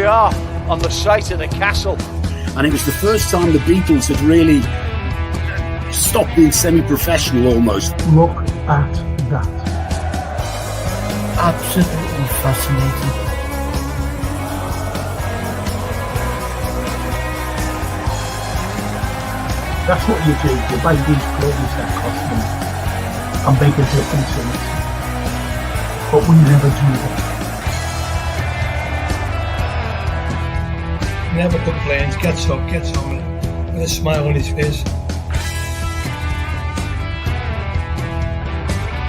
we are on the site of the castle. And it was the first time the Beatles had really stopped being semi-professional almost. Look at that. Absolutely fascinating. That's what you do. You buy these clothes that cost money and make a difference in it. But we never do that. Never complains, gets up, gets on with a smile on his face.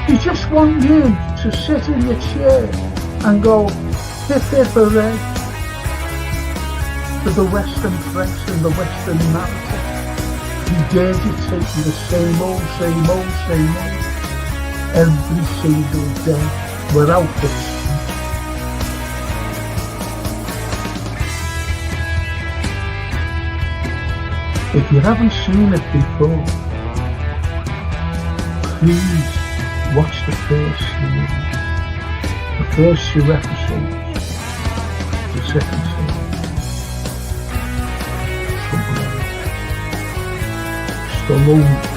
You just want you to sit in your chair and go hip hip hooray to the Western press and the Western narrative. You dare dictate me the same old every single day without this. If you haven't seen it before, please watch the first series, the first 2 episodes, the second series. Stallone.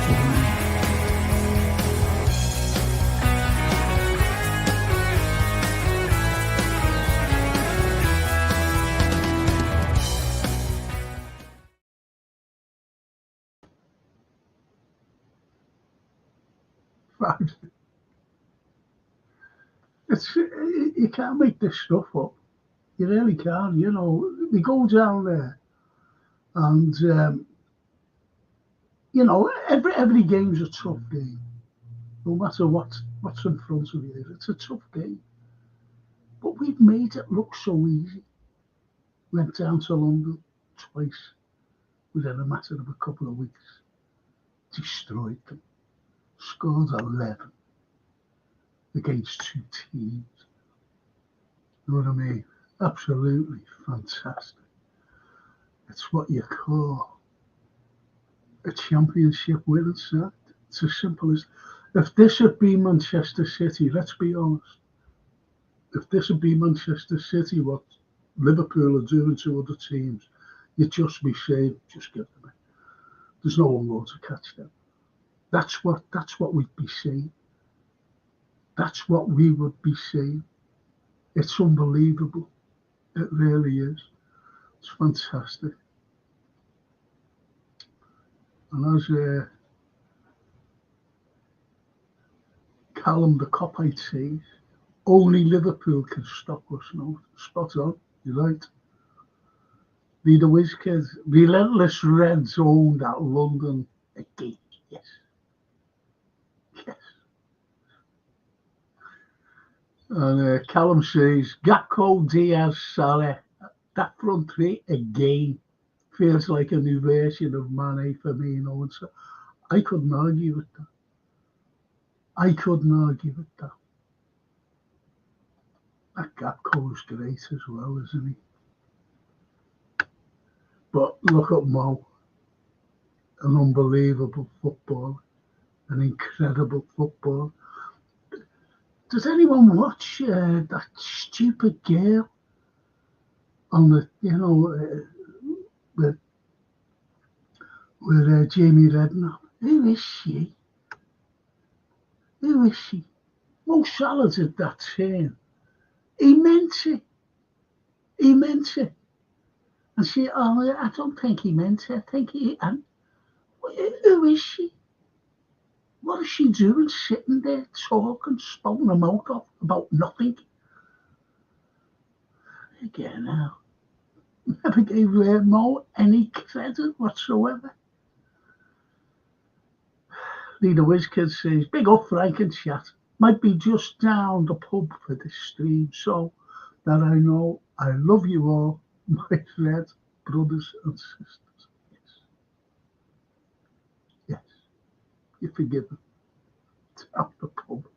You can't make this stuff up. You really can't. You know, we go down there, and you know, every game's a tough game. No matter what's in front of you, it's a tough game. But we've made it look so easy. Went down to London twice within a matter of a couple of weeks. Destroyed them. Scored 11 against 2 teams. You know what I mean? Absolutely fantastic. It's what you call a championship winning side. It's as simple as, if this had been Manchester City, let's be honest, if this had been Manchester City, what Liverpool are doing to other teams, you'd just be saying, just give them it. There's no one going to catch them. That's what we'd be saying. That's what we would be saying. It's unbelievable. It really is. It's fantastic. And as Callum the Copite says, only Liverpool can stop us now. Spot on, you're right. Be the whiz kids. Relentless Reds own that London again. Yes. Yes. And Callum says, Gakpo, Diaz, Salah, that front three again feels like a new version of Mane, Firmino, and so I couldn't argue with that. I couldn't argue with that. That Gakpo's great as well, isn't he? But look at Mo, an unbelievable footballer, an incredible footballer. Does anyone watch that stupid girl on the, with Jamie Redknapp? Who is she? Who is she? Mo Salah did that turn. He meant it. He meant it. And she, I don't think he meant it. I think he, and who is she? What is she doing sitting there talking, spouting her mouth off about nothing? Again, now, never gave Mo any credit whatsoever. Leader WizKid says, big up Frank and chat. Might be just down the pub for this stream, so that I know I love you all, my red brothers and sisters. Yes. Yes. You're forgiven. Down the pub.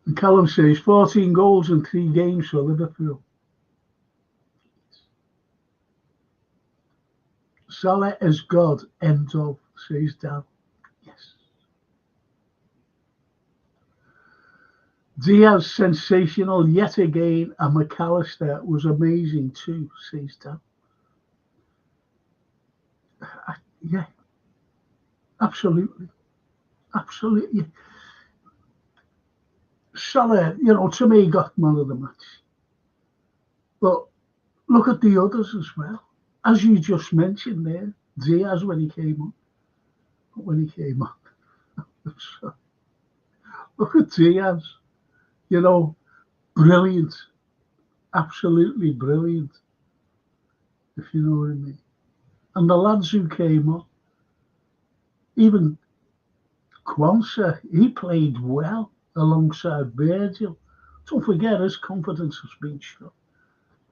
And Callum says 14 goals in 3 games for Liverpool. Salah is God, end of, says Dan. Yes. Diaz sensational yet again, and McAllister was amazing too, says Dan. Yeah, absolutely. Absolutely. Salah, to me, got man of the match. But look at the others as well. As you just mentioned there, Diaz when he came on. So, look at Diaz, brilliant. Absolutely brilliant, if you know what I mean. And the lads who came on, even Kwanzaa, he played well alongside Virgil. Don't forget, his confidence has been shot.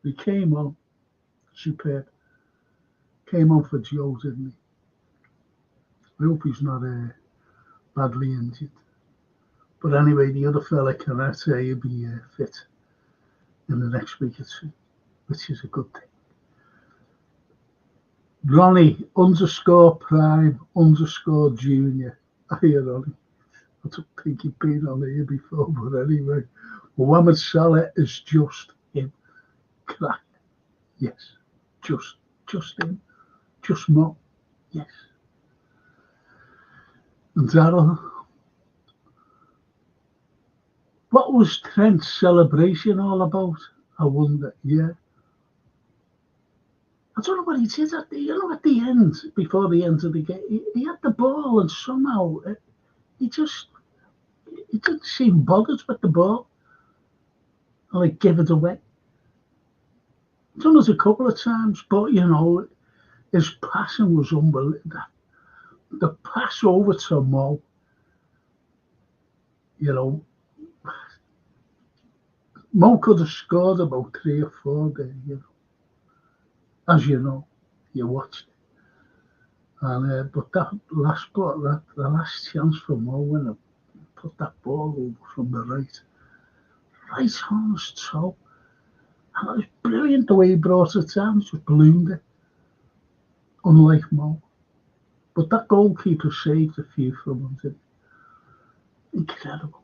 He came on, superb. Came on for Joe, didn't he? I hope he's not badly injured. But anyway, the other fella can say he'll be fit in the next week or two, which is a good thing. Ronnie _prime_junior. Hiya, Ronnie. I don't think he'd been on here before, but anyway. Mohamed Salah is just him. Crack. Yes. Just him. Just Mo. Yes. And Darryl. What was Trent's celebration all about? I wonder. Yeah. I don't know what he did at the end, before the end of the game. He had the ball and somehow he didn't seem bothered with the ball. And give it away. Done it a couple of times, but his passing was unbelievable. The pass over to Mo, Mo could have scored about 3 or 4 there, as you know, you watched it. And but the last chance for Mo when he put that ball over from the right on his toe. And it was brilliant the way he brought it down, just ballooned it, unlike Mo. But that goalkeeper saved a few from him, didn't he? Incredible.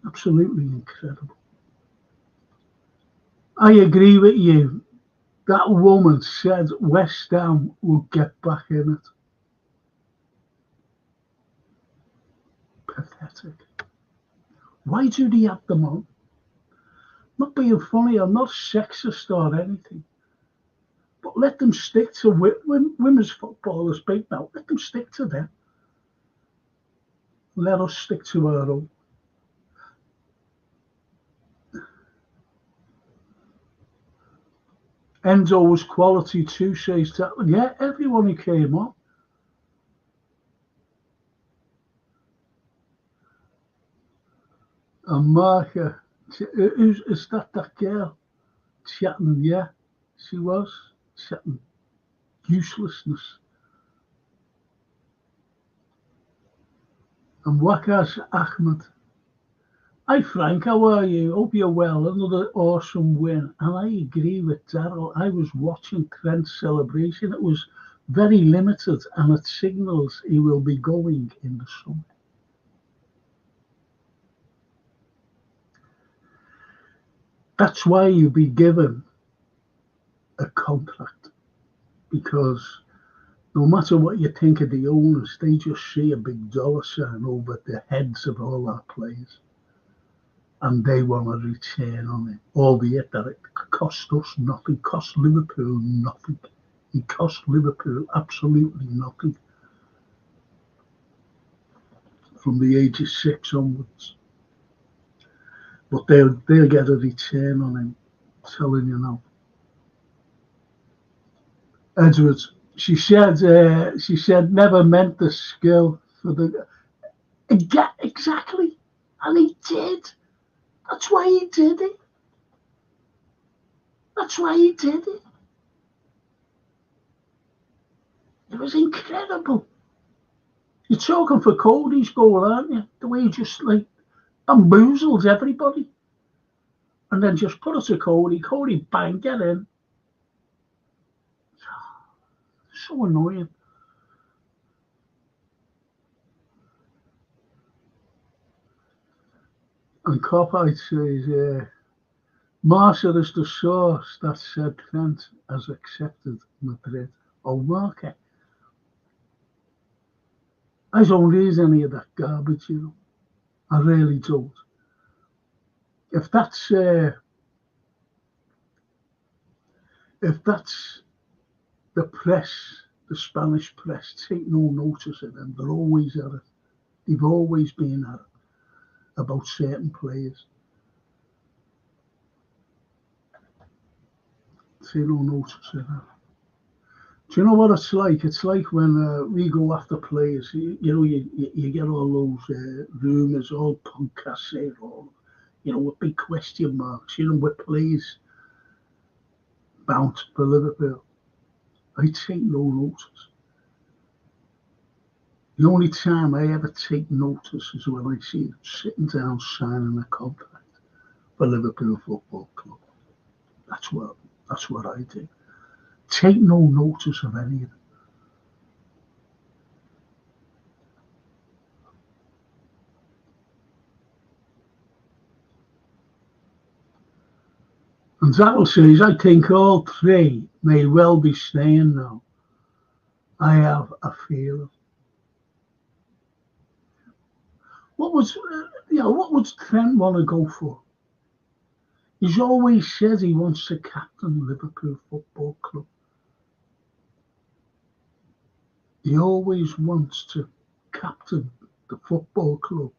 Absolutely incredible. I agree with you. That woman said West Ham would get back in it. Pathetic. Why do they have them on? Not being funny, I'm not sexist or anything. But let them stick to women's football is big now. Let them stick to them. Let us stick to our own. Enzo was quality too, says that. Yeah, everyone who came on. And Marka, is that girl? Chatting, yeah, she was. Chatting uselessness. And Waqas Ahmed. Hi Frank, how are you? Hope you're well. Another awesome win. And I agree with Darryl. I was watching Trent's celebration. It was very limited and it signals he will be going in the summer. That's why you'll be given a contract, because no matter what you think of the owners, they just see a big dollar sign over the heads of all our players. And they want a return on it, albeit that it cost us nothing, cost Liverpool nothing. It cost Liverpool absolutely nothing from the age of 6 onwards. But they'll get a return on him, I'm telling you now. Edwards, she said never meant the skill for the exactly, and he did. That's why he did it. That's why he did it. It was incredible. You're talking for Cody's goal, aren't you? The way he just bamboozles everybody. And then just put it to Cody. Cody, bang, get in. So annoying. And Copite says, Marcia is the source that said Trent has accepted Madrid. Oh, Market. I don't read any of that garbage, you know. I really don't. If that's the press, the Spanish press, take no notice of them. They're always at it. They've always been at it about certain players. Take no notice of that. Do you know what it's like? It's like when we go after players. You get all those rumours, all podcasts say it all. With big question marks. With players bound for Liverpool. I take no notice. The only time I ever take notice is when I see them sitting down signing a contract for Liverpool Football Club. That's what I do. Take no notice of any of them. And Zaddle says, I think all three may well be staying now. I have a feeling. What would Trent want to go for? He's always said he wants to captain Liverpool Football Club. He always wants to captain the football club.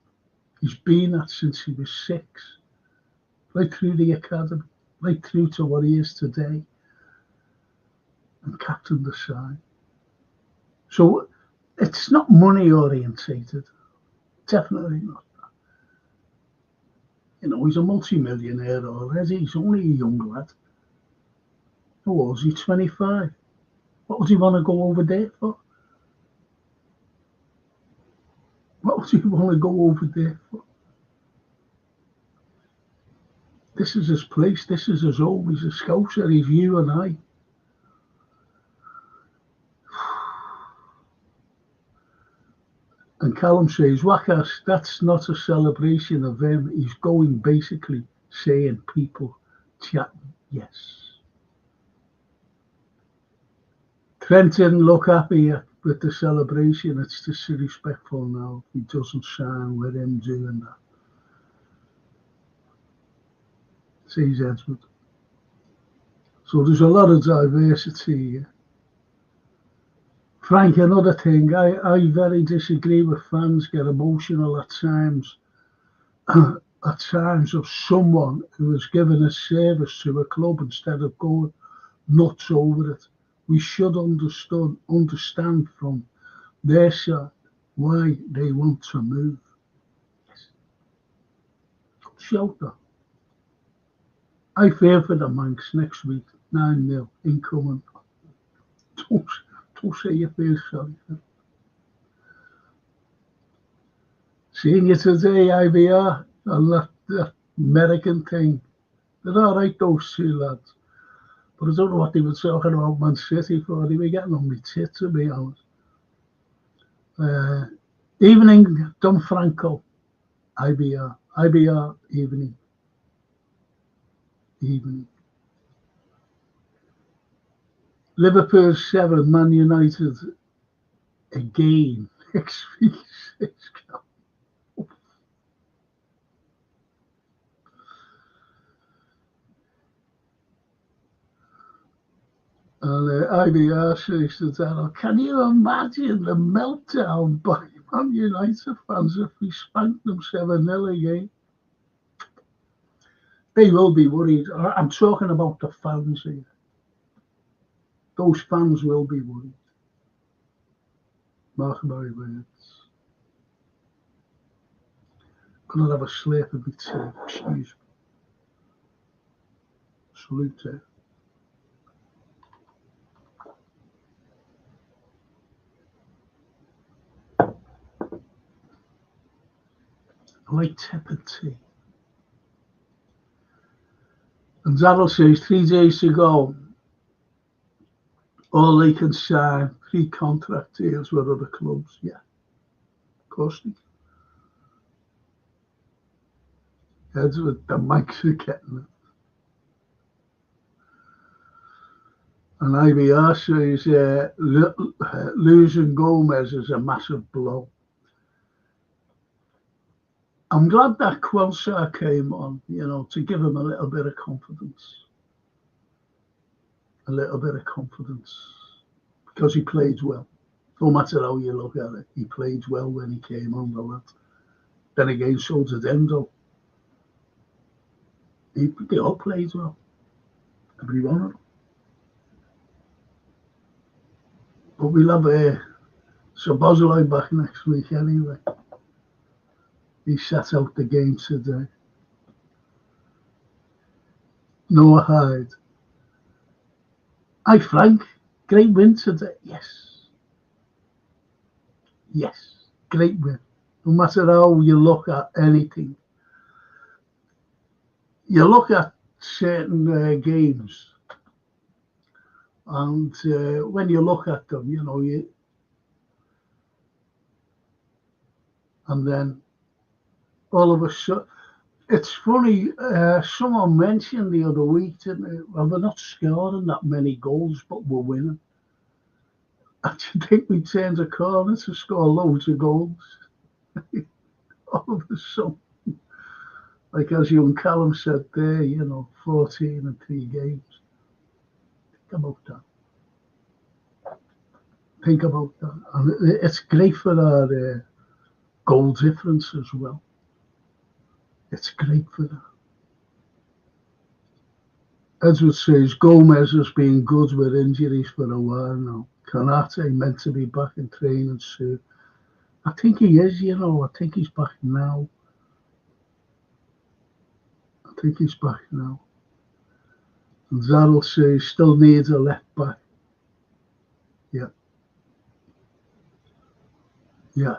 He's been that since he was 6, right through the academy, right through to what he is today, and captain the side. So it's not money orientated, definitely not. He's a multi-millionaire already. He's only a young lad. How old is he? 25. What would he want to go over there for? What would he want to go over there for? This is his place. This is his home. He's a Scouser. He's you and I. And Callum says, Wakas, that's not a celebration of him. He's going basically saying people chatting. Yes. Trent didn't look happy with the celebration. It's disrespectful now. He doesn't sign with him doing that. Says Edward. So there's a lot of diversity here. Frank, another thing, I very disagree with fans get emotional at times of someone who has given a service to a club instead of going nuts over it. We should understand from their side why they want to move. Yes. Shout that. I fear for the Manx next week, 9-0 incoming. Don't say you feel sorry for them. Seeing you today, IBR, on that American thing. They're all right, those two lads. But I don't know what they were talking about Man City for. They were getting on my tits, to be honest. Evening, Dunfranco, IBR. IBR, evening. Liverpool 7, Man United again. Next week, 6. And IBR says to Daniel, can you imagine the meltdown by Man United fans if we spanked them 7-0 again? They will be worried. I'm talking about the fans here. Those fans will be worried. Mark my words. Gonna have a slurp of my tea, excuse me. Salute there. I like tepid tea. And Zaddle says 3 days to go. All they can sign 3 contract deals with other clubs. Yeah, of course they can. Heads with the mics are getting it. And IBR says losing Gomez is a massive blow. I'm glad that Quelsar came on, you know, to give him a little bit of confidence. A little bit of confidence. Because he played well. No matter how you look at it, he played well when he came on the lad. Then again, so did Endo. They all played well. Every one of them. But we'll have Szoboszlai back next week anyway. He sat out the game today. Noah Hyde. Hi Frank, great win today. Yes. Yes, great win. No matter how you look at anything. You look at certain games, and when you look at them, you know, and then all of a sudden, it's funny, someone mentioned the other week, didn't it? Well, we're not scoring that many goals, but we're winning. And you think we turned a corner to score loads of goals? All of a sudden. Like as young Callum said there, you know, 14 in 3 games. Think about that. Think about that. And it's great for our goal difference as well. It's great for that. Edward says Gomez has been good with injuries for a while now. Kanate meant to be back in training soon. I think he is, you know. I think he's back now. I think he's back now. And Zadel says still needs a left back. Yeah. Yeah.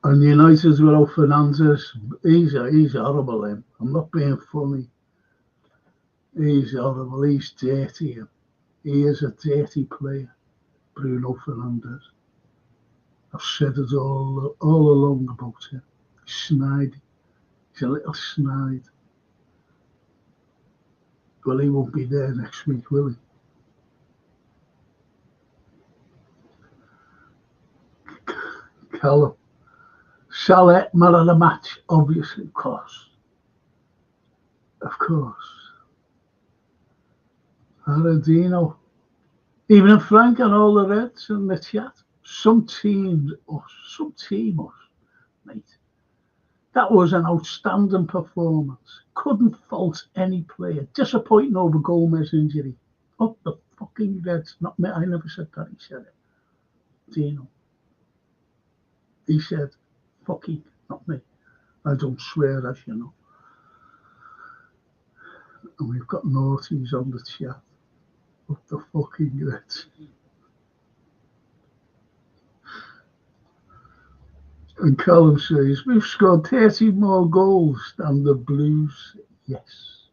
And United without Fernandez, he's horrible, him. I'm not being funny. He's horrible. He's dirty, him. He is a dirty player, Bruno Fernandes. I've said it all along about him. He's snide. He's a little snide. Well, he won't be there next week, will he? Callum. Salah, man of the match, obviously, of course. Of course. Aradino. Even Frank and all the Reds in the chat. Some team us, mate. That was an outstanding performance. Couldn't fault any player. Disappointing over Gomez injury. Up the fucking Reds. Not me. I never said that. He said it. Dino. He said, fucking, not me. I don't swear, as you know. And we've got naughties on the chat. Up the fucking Reds. And Callum says, we've scored 30 more goals than the Blues. Yes.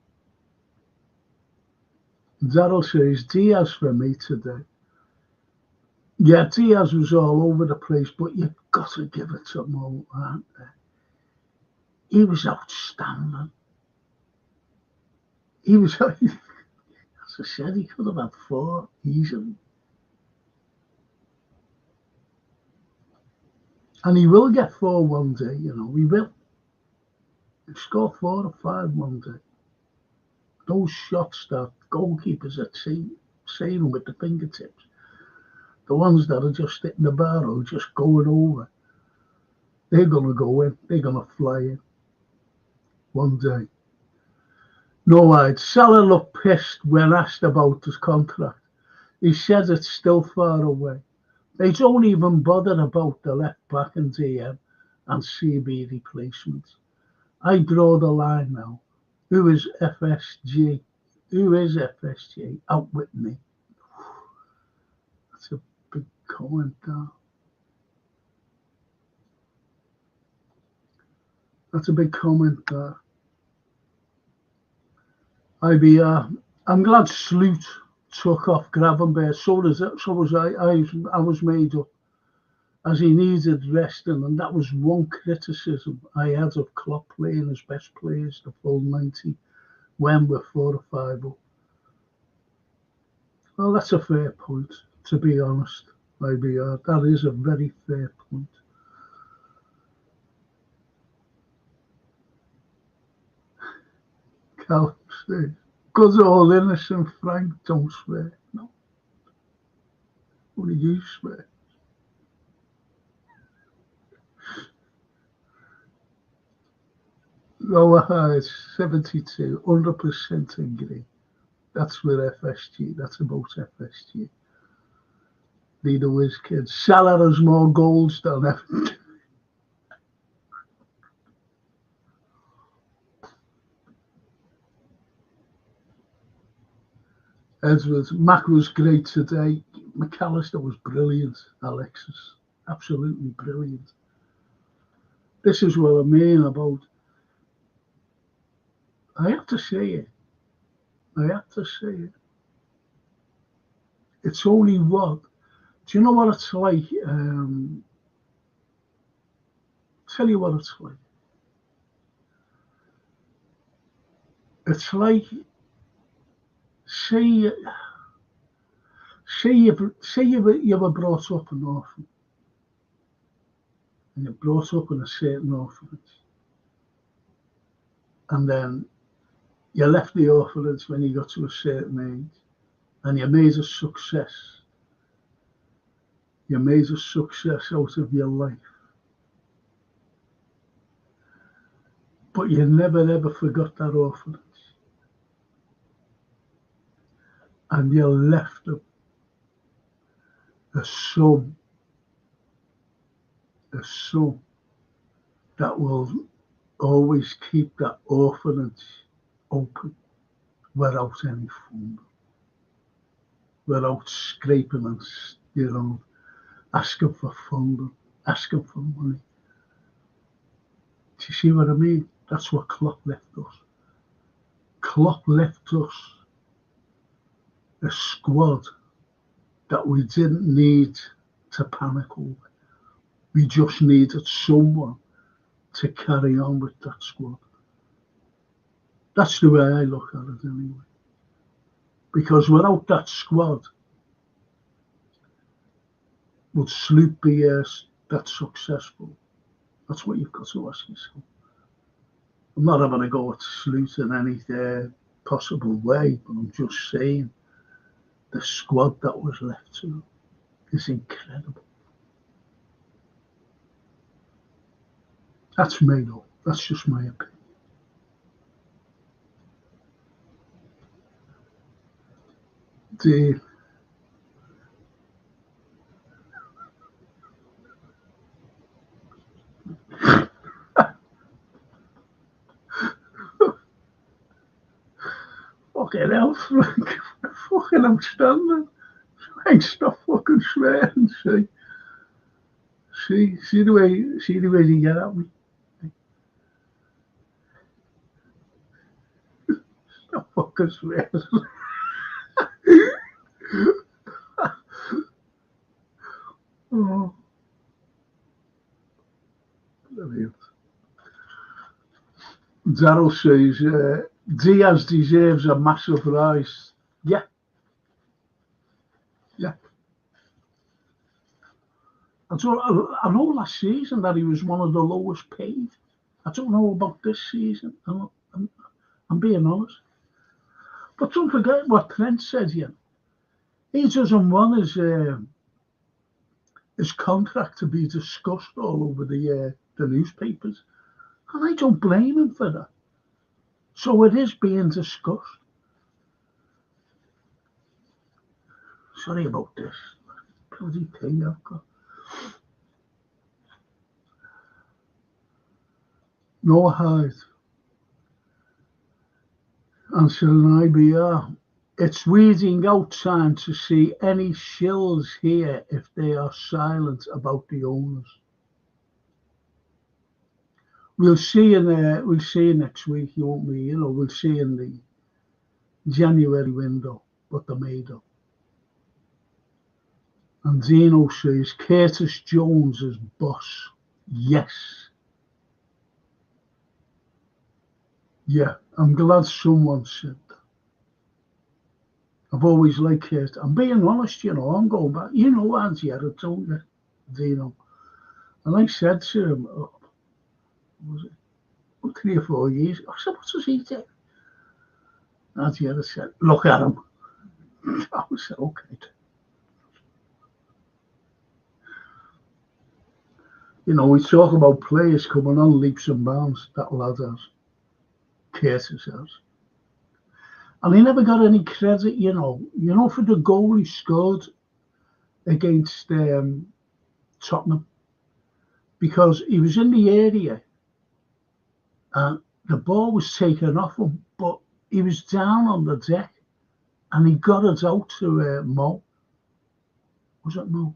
Daryl says, Diaz for me today. Yeah, Diaz was all over the place, but you've got to give it to Mo, aren't there? He was outstanding. He was, as I said, he could have had 4 easily. And he will get 4 one day, you know, he will. He'll score 4 or 5 one day. Those shots that goalkeepers are saving with the fingertips, the ones that are just hitting the bar or just going over, they're going to go in, they're going to fly in one day. No, Salah looked pissed when asked about his contract. He said it's still far away. They don't even bother about the left back and DM and CB replacements. I draw the line now. Who is FSG? Who is FSG? Out with me. That's a big comment there. That's a big comment there. I'm glad Sloot took off Gravenberg. So was I. I was made up. as he needed resting, and that was one criticism I had of Klopp playing his best players the full 90 when we're 4 or 5 up. Well, that's a fair point, to be honest, IBR. That is a very fair point. Cal says, good old innocent Frank, don't swear. No. Only you swear. Lower heights, 72, 100% agree. That's with FSG. That's about FSG. Need a whiz kid. Salah has more goals than ever. Edwards, Mac was great today. McAllister was brilliant. Alexis, absolutely brilliant. This is what I mean about. I have to say it. I have to say it. It's only what. Do you know what it's like? Tell you what it's like. It's like, say you were brought up an orphan, and you're brought up in a certain orphanage, and then you left the orphanage when you got to a certain age, and you made a success. You made a success out of your life. But you never ever forgot that orphanage. And you left them a sum that will always keep that orphanage open without any funding, without scraping and, asking for funding, asking for money. Do you see what I mean? That's what Klopp left us. Klopp left us a squad that we didn't need to panic over. We just needed someone to carry on with that squad. That's the way I look at it anyway. Because without that squad, would Sloop be that successful? That's what you've got to ask yourself. I'm not having a go at Sloot in any possible way, but I'm just saying the squad that was left to him is incredible. That's made up. That's just my opinion. Dave. Fucking hell, Frank. Fucking outstanding. Frank, stop fucking swearing, see the way you get at me. Stop fucking swearing. Oh. Brilliant. Daryl says, Diaz deserves a massive rise. Yeah. I know last season that he was one of the lowest paid. I don't know about this season. I'm being honest. But don't forget what Trent said here. He doesn't want his contract to be discussed all over the newspapers. And I don't blame him for that. So it is being discussed. Sorry about this. Bloody thing I've got. No hide. Answering IBR. It's weeding out time to see any shills here if they are silent about the owners. We'll see next week, won't we? We'll see in the January window what they're made of. And Dino says, Curtis Jones is boss. Yes. Yeah, I'm glad someone said that. I've always liked Curtis. I'm being honest, I'm going back. Andy had it, don't you, Dino? And I said to him, was it 3 or 4 years? I said, what does he do? And the other said, look at him. I said, okay. We talk about players coming on leaps and bounds. That lad has. Curtis has. And he never got any credit, for the goal he scored against Tottenham. Because he was in the area and the ball was taken off him, but he was down on the deck and he got it out to Mo. Was it Mo?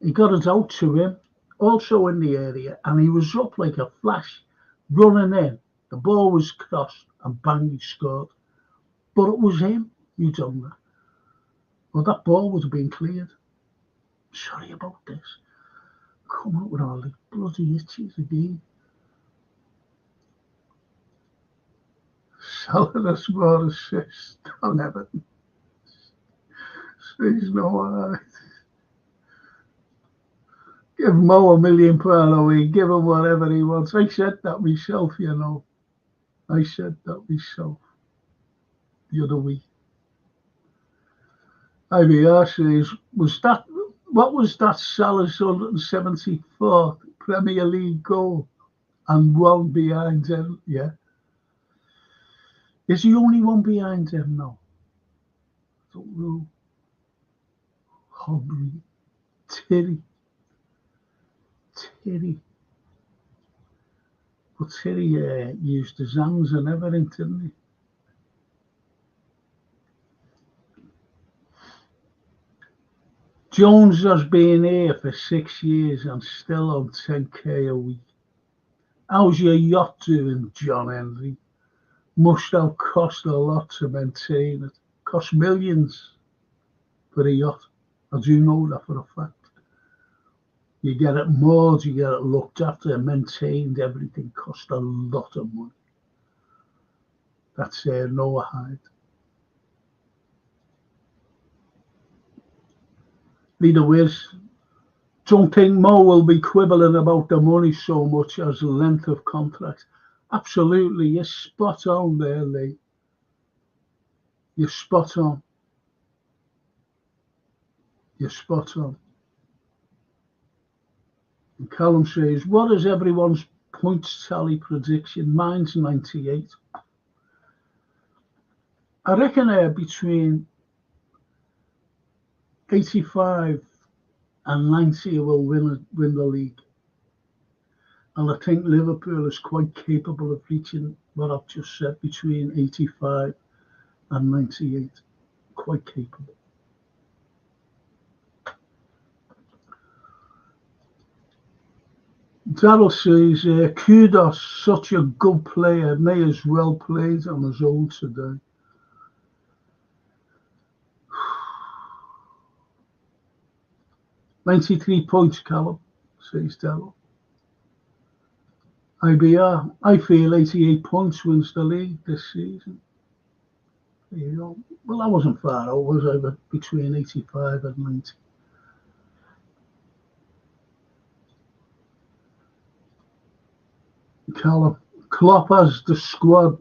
He got it out to him, also in the area, and he was up like a flash, running in. The ball was crossed and bang, he scored. But it was him who done that. Well, that ball was being cleared. Sorry about this. Come out with all the bloody itches again. Salah more assist on Everton. Says no, alright. Give Mo £1 million a week, give him whatever he wants. I said that myself, I said that myself the other week. IBR says, what was that Salah's 174th Premier League goal and one behind him? Yeah. Is he only one behind him now? I don't know. Hobby. Terry. But Terry used his hands and everything, didn't he? Jones has been here for 6 years and still on 10k a week. How's your yacht doing, John Henry? Must have cost a lot to maintain it. Cost millions for a yacht. I do know that for a fact. You get it moored, you get it looked after, maintained, everything cost a lot of money. That's Noah Hyde. Leader Wiz, don't think Mo will be quibbling about the money so much as the length of contract. Absolutely, you're spot on there, Lee. You're spot on. You're spot on. And Callum says, what is everyone's points tally prediction? Mine's 98. I reckon between 85 and 90 will win the league. And I think Liverpool is quite capable of reaching what I've just said, between 85 and 98. Quite capable. Darryl says, kudos, such a good player, may as well played on his own today. "93 points, Callum," says Darryl. IBR, I feel 88 points wins the league this season. There you go. Well, I wasn't far out, was I? But between 85 and 90. Callum, Klopp has the squad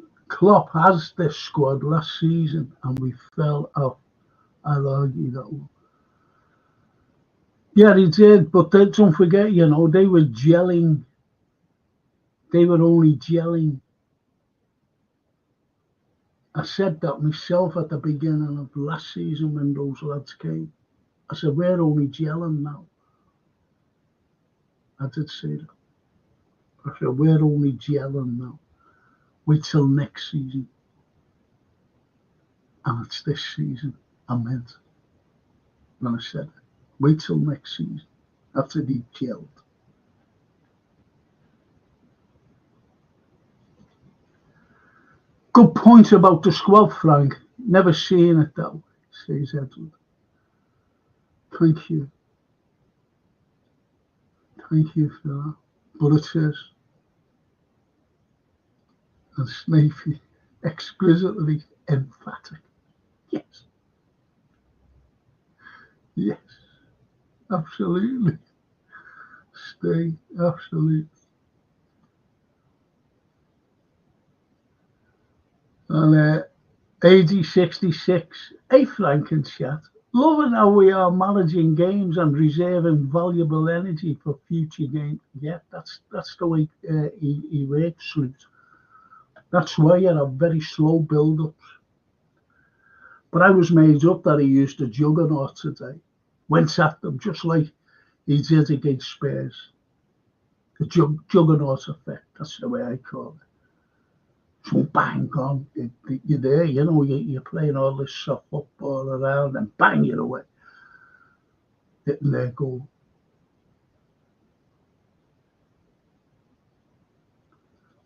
last season and we fell off. I'll argue that one. Yeah, he did, but don't forget, they were gelling. They were only gelling. I said that myself at the beginning of last season when those lads came. I said, we're only gelling now. I did say that. I said, we're only gelling now. Wait till next season. And it's this season. I meant it when I said it. Wait till next season after they gelled. Good point about the squad, Frank. Never seen it that way, says Edward. Thank you. Thank you for that. But it says, and Snapey, exquisitely emphatic. Yes. Yes. Absolutely. Stay. Absolutely. And AD66, hey Frank and chat. Loving how we are managing games and reserving valuable energy for future games. Yeah, that's the way he works, Sleuth. That's why you have very slow build-ups. But I was made up that he used a juggernaut today. Went at them just like he did against Spurs. The juggernaut effect, that's the way I call it. So bang on, you're there, you know, you're playing all this soft football around and bang, you're away. Hitting their goal.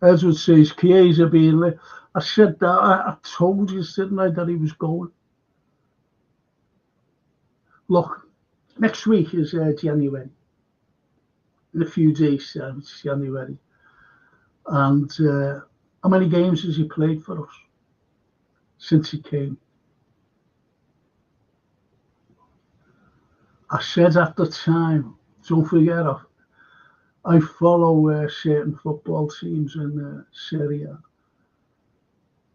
Edward says, Chiesa being lit. I said that, I told you, didn't I, that he was going. Look, next week is January. In a few days, it's January. And how many games has he played for us since he came? I said at the time, don't forget, I follow certain football teams in Serie A.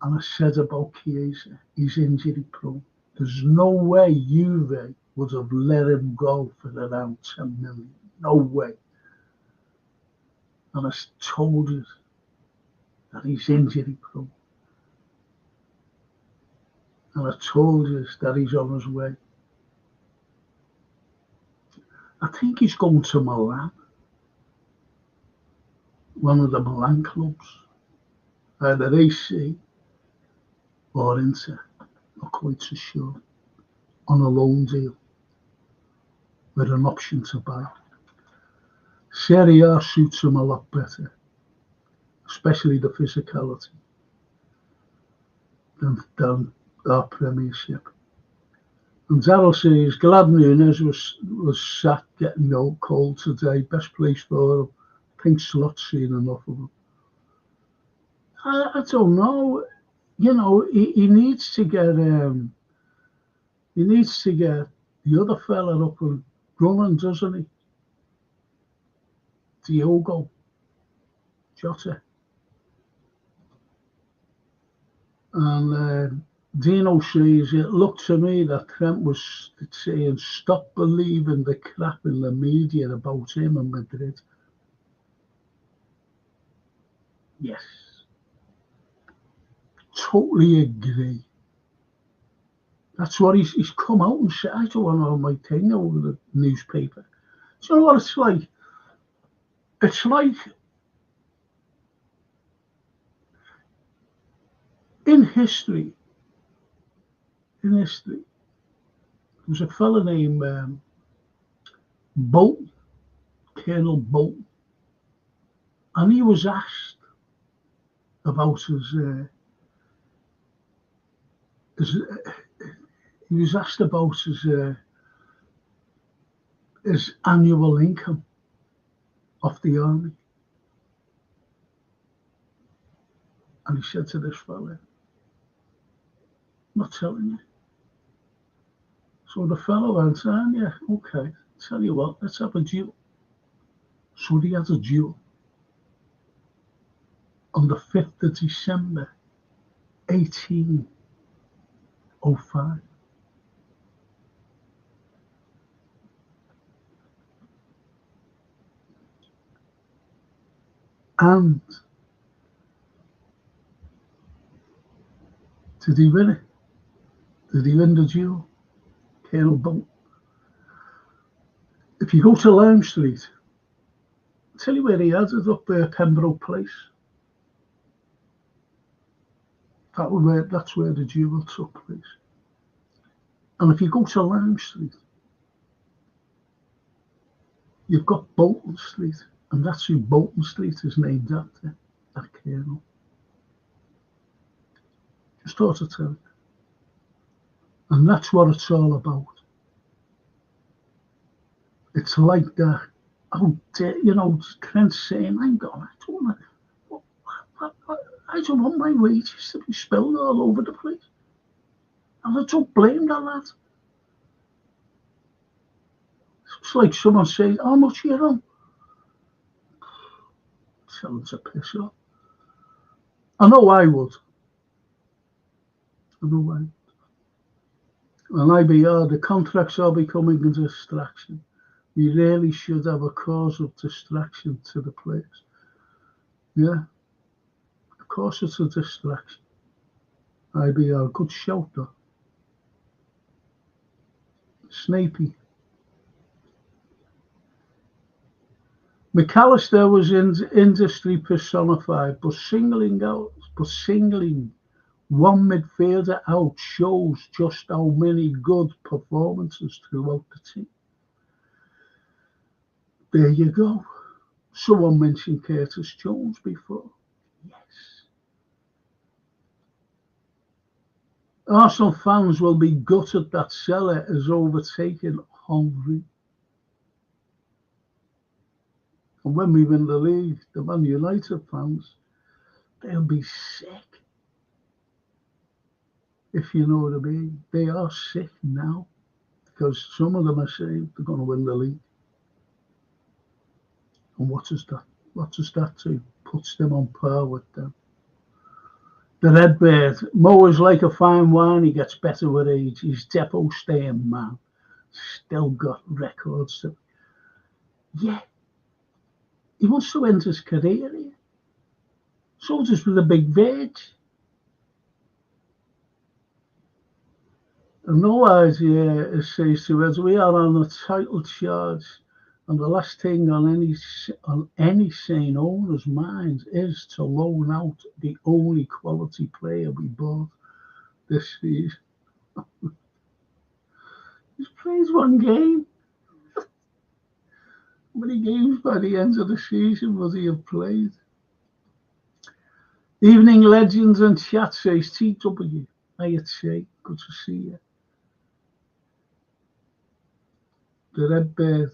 And I said about Chiesa, he's injury prone. There's no way Juve would have let him go for around 10 million. No way. And I told you that he's injury prone. And I told you that he's on his way. I think he's going to Milan. One of the Milan clubs. Either AC or Inter. Not quite so sure. On a loan deal. With an option to buy. Serie A suits him a lot better. Especially the physicality. Than our Premiership. And Daryl says, glad Nunes was sat getting no cold today. Best place for him. I think Slot's seen enough of him. I don't know. You know, he needs to get the other fella up and running, doesn't he? Diogo Jota. And Dino says, it looked to me that Trent was saying, stop believing the crap in the media about him and Madrid. Yes. Totally agree. That's what he's come out and said. I don't want to know my thing over the newspaper. Do you know what it's like? It's like in history, there was a fella named Bolton, Colonel Bolton, and he was asked about his annual income of the army. And he said to this fella, I'm not telling you. So the fellow went, yeah, okay, tell you what, let's have a duel. So he had a duel on the 5th of December, 1805. And did he win it? Did he win the duel? Colonel Bolton. If you go to Lime Street, I'll tell you where he had it, up there, Pembroke Place. That's where the duel took place. And if you go to Lime Street, you've got Bolton Street, and that's who Bolton Street is named after, that colonel. Just thought to tell you. And that's what it's all about. It's like that. Oh, you know, Trent's saying, "I'm gone. I don't want my wages to be spilled all over the place." And I don't blame the lad. It's like someone saying, "How much you on?" Tell them to piss off. I know I would. I know I would. And IBR, the contracts are becoming a distraction. You really should have a cause of distraction to the players. Yeah, of course it's a distraction. IBR, good shout though. Snapey. McAllister was in industry personified, but singling one midfielder out shows just how many good performances throughout the team. There you go. Someone mentioned Curtis Jones before. Yes. Arsenal fans will be gutted that Salah has overtaken Henry. And when we win the league, the Man United fans, they'll be sick. If you know what I mean. They are sick now because some of them are saying they're going to win the league. And what does that do? Puts them on par with them. The Redbird, Mo is like a fine wine, he gets better with age. He's depot staying man. Still got records. Yeah. He wants to end his career here. So does with the big veg. And no idea, it says to us, we are on a title charge, and the last thing on any sane owner's mind is to loan out the only quality player we bought this season. He's played one game. How many games by the end of the season would he have played? Evening Legends and Chat says TW. Hiya, Che. Good to see you. The Redbird.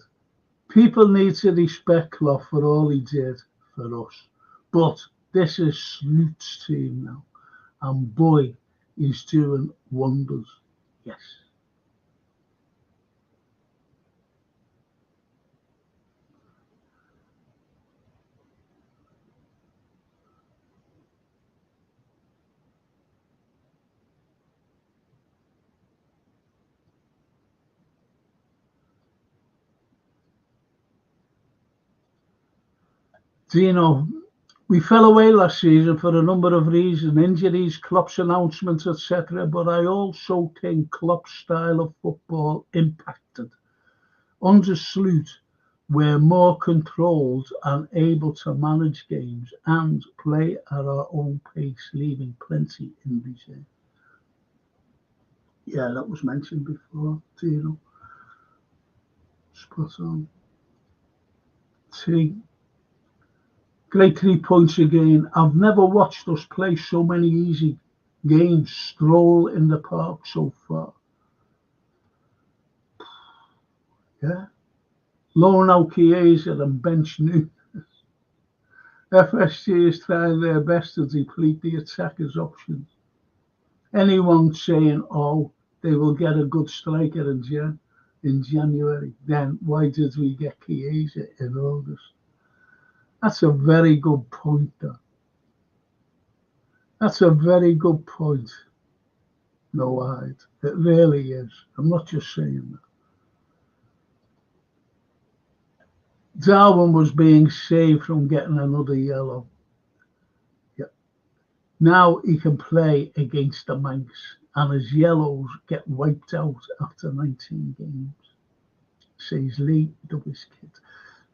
People need to respect Klopp for all he did for us. But this is Sloot's team now. And boy, he's doing wonders. Yes. Dino, we fell away last season for a number of reasons, injuries, Klopp's announcements, etc. But I also think Klopp's style of football impacted. Under Sloot, we're more controlled and able to manage games and play at our own pace, leaving plenty in reserve. Yeah, that was mentioned before, Dino. Spot on. Great 3 points again. I've never watched us play so many easy games, stroll in the park so far. Yeah. Loan out Chiesa and bench Nunes. FSG is trying their best to deplete the attackers' options. Anyone saying, oh, they will get a good striker in January, then why did we get Chiesa in August? That's a very good point, though. That's a very good point. No hide. It really is. I'm not just saying that. Darwin was being saved from getting another yellow. Yeah. Now he can play against the Manx, and his yellows get wiped out after 19 games. Says Lee Douglas Kid.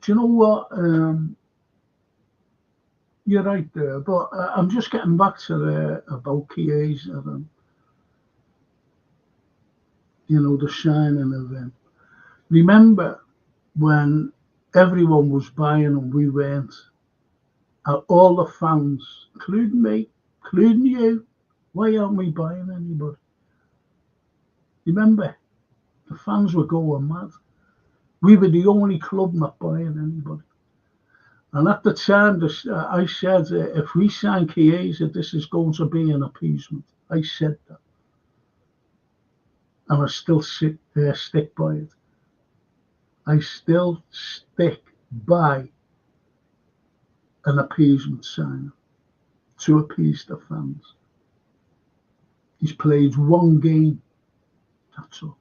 Do you know what? You're right there, but I'm just getting back to about Chiesa and the signing of him. Remember when everyone was buying and we weren't? And all the fans, including me, including you, why aren't we buying anybody? Remember, the fans were going mad. We were the only club not buying anybody. And at the time, I said, if we sign Chiesa, this is going to be an appeasement. I said that. And I still stick by it. I still stick by an appeasement sign to appease the fans. He's played one game, that's all.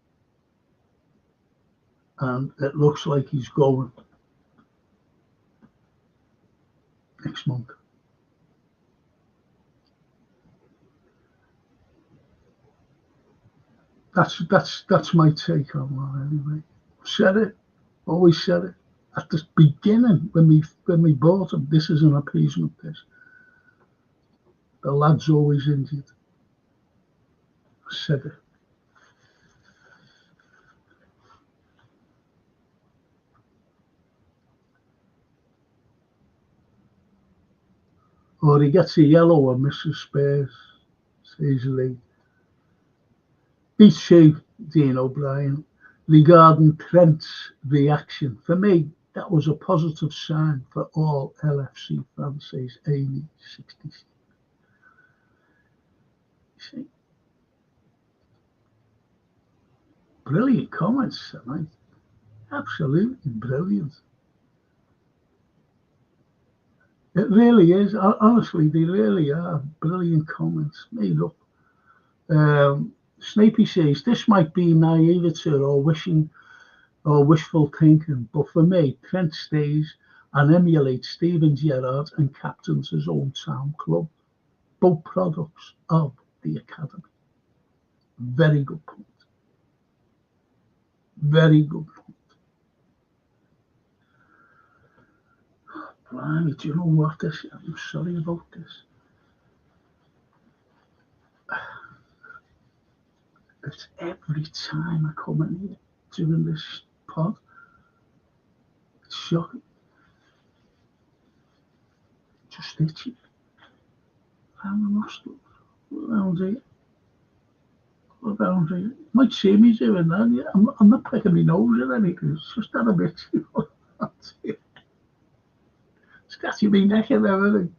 And it looks like he's going next month. That's my take on that anyway. Said it, always said it. At the beginning, when we bought him, this is an appeasement test. The lad's always injured. I said it. Or he gets a yellow and misses Spurs, says Lee. Beats you, Dean O'Brien, regarding Trent's reaction. For me, that was a positive sign for all LFC fans, says Amy 66. You see? Brilliant comments tonight. Absolutely brilliant. It really is. Honestly, they really are brilliant comments made up. Snapey says, this might be naivety or wishful thinking, but for me, Trent stays and emulates Steven Gerrard and captains his own town club, both products of the academy. Very good point. Very good point. Blimey, do you know what this? I'm sorry about this. It's every time I come in here doing this pod. It's shocking. Just itchy. Around the nostrils. Around here. Around here. Might see me doing that. Yeah, I'm not picking my nose or anything. It's just that a bit. Scratching my neck and everything.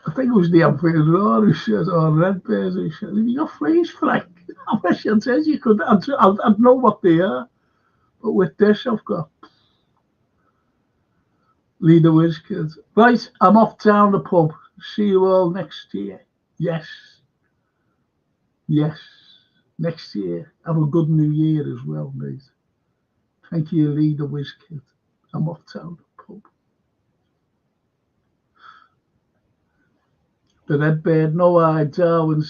I think it was the Anfield Roar who said, or Red Bears who said, have you got freeze flag? I wish I said you could. I'd know what they are. But with this, I've got Leader Wizkid. Right, I'm off down the pub. See you all next year. Yes. Yes. Next year. Have a good new year as well, mate. Thank you, Leader Wizkid. I'm off down the pub. The Red Bird, no I, Darwin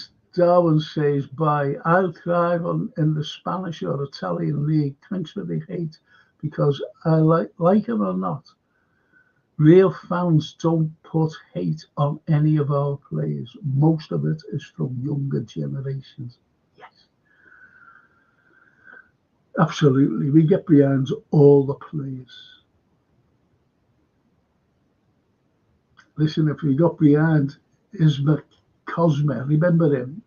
says, bye. I'll thrive in the Spanish or Italian league. Thanks for the hate, because I like it or not, real fans don't put hate on any of our players. Most of it is from younger generations. Yes. Absolutely. We get behind all the players. Listen, if we got behind Ismail Cosme, remember him?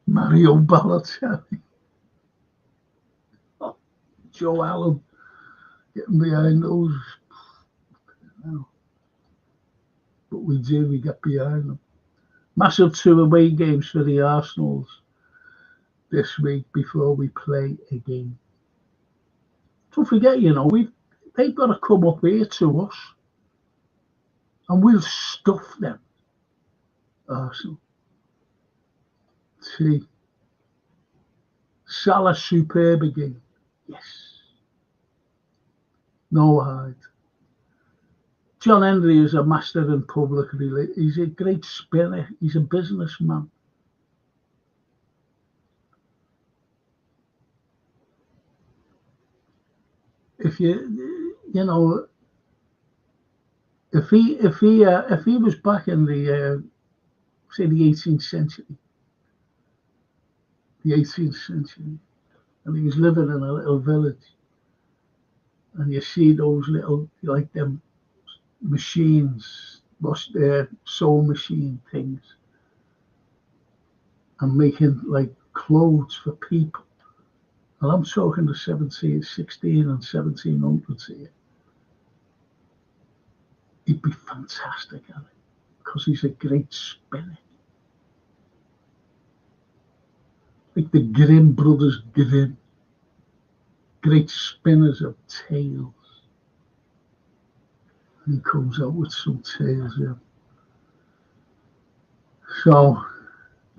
Mario Balotelli. Oh, Joe Allen getting behind those. But we get behind them. Massive 2 away games for the Arsenals this week before we play a game. Don't forget, they've got to come up here to us. And we'll stuff them. Arsenal. See. Salah superb again. Yes. No hide. John Henry is a master in public relations. He's a great spinner. He's a businessman. If if he was back in the say the 18th century, and he was living in a little village, and you see those little like them machines, sewing machine things, and making like clothes for people. And I'm talking the 16 and 1700s here. He'd be fantastic at it because he's a great spinner. Like the Grimm brothers Grimm. Great spinners of tales. And he comes out with some tales, yeah. So,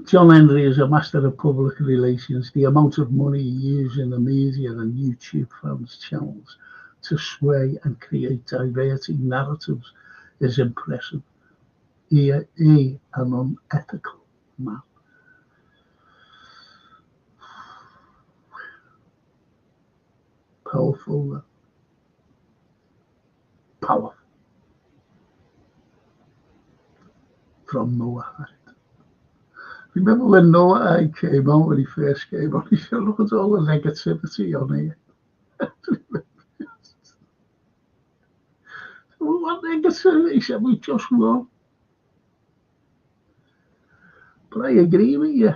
John Henry is a master of public relations. The amount of money he uses in the media and YouTube fans channels to sway and create diverting narratives is impressive. He an unethical man. Powerful. Powerful. From Noah Hyde. Remember when Noah Hyde came on, when he first came on, he said, look at all the negativity on here. What negativity? He said, we just won. But I agree with you.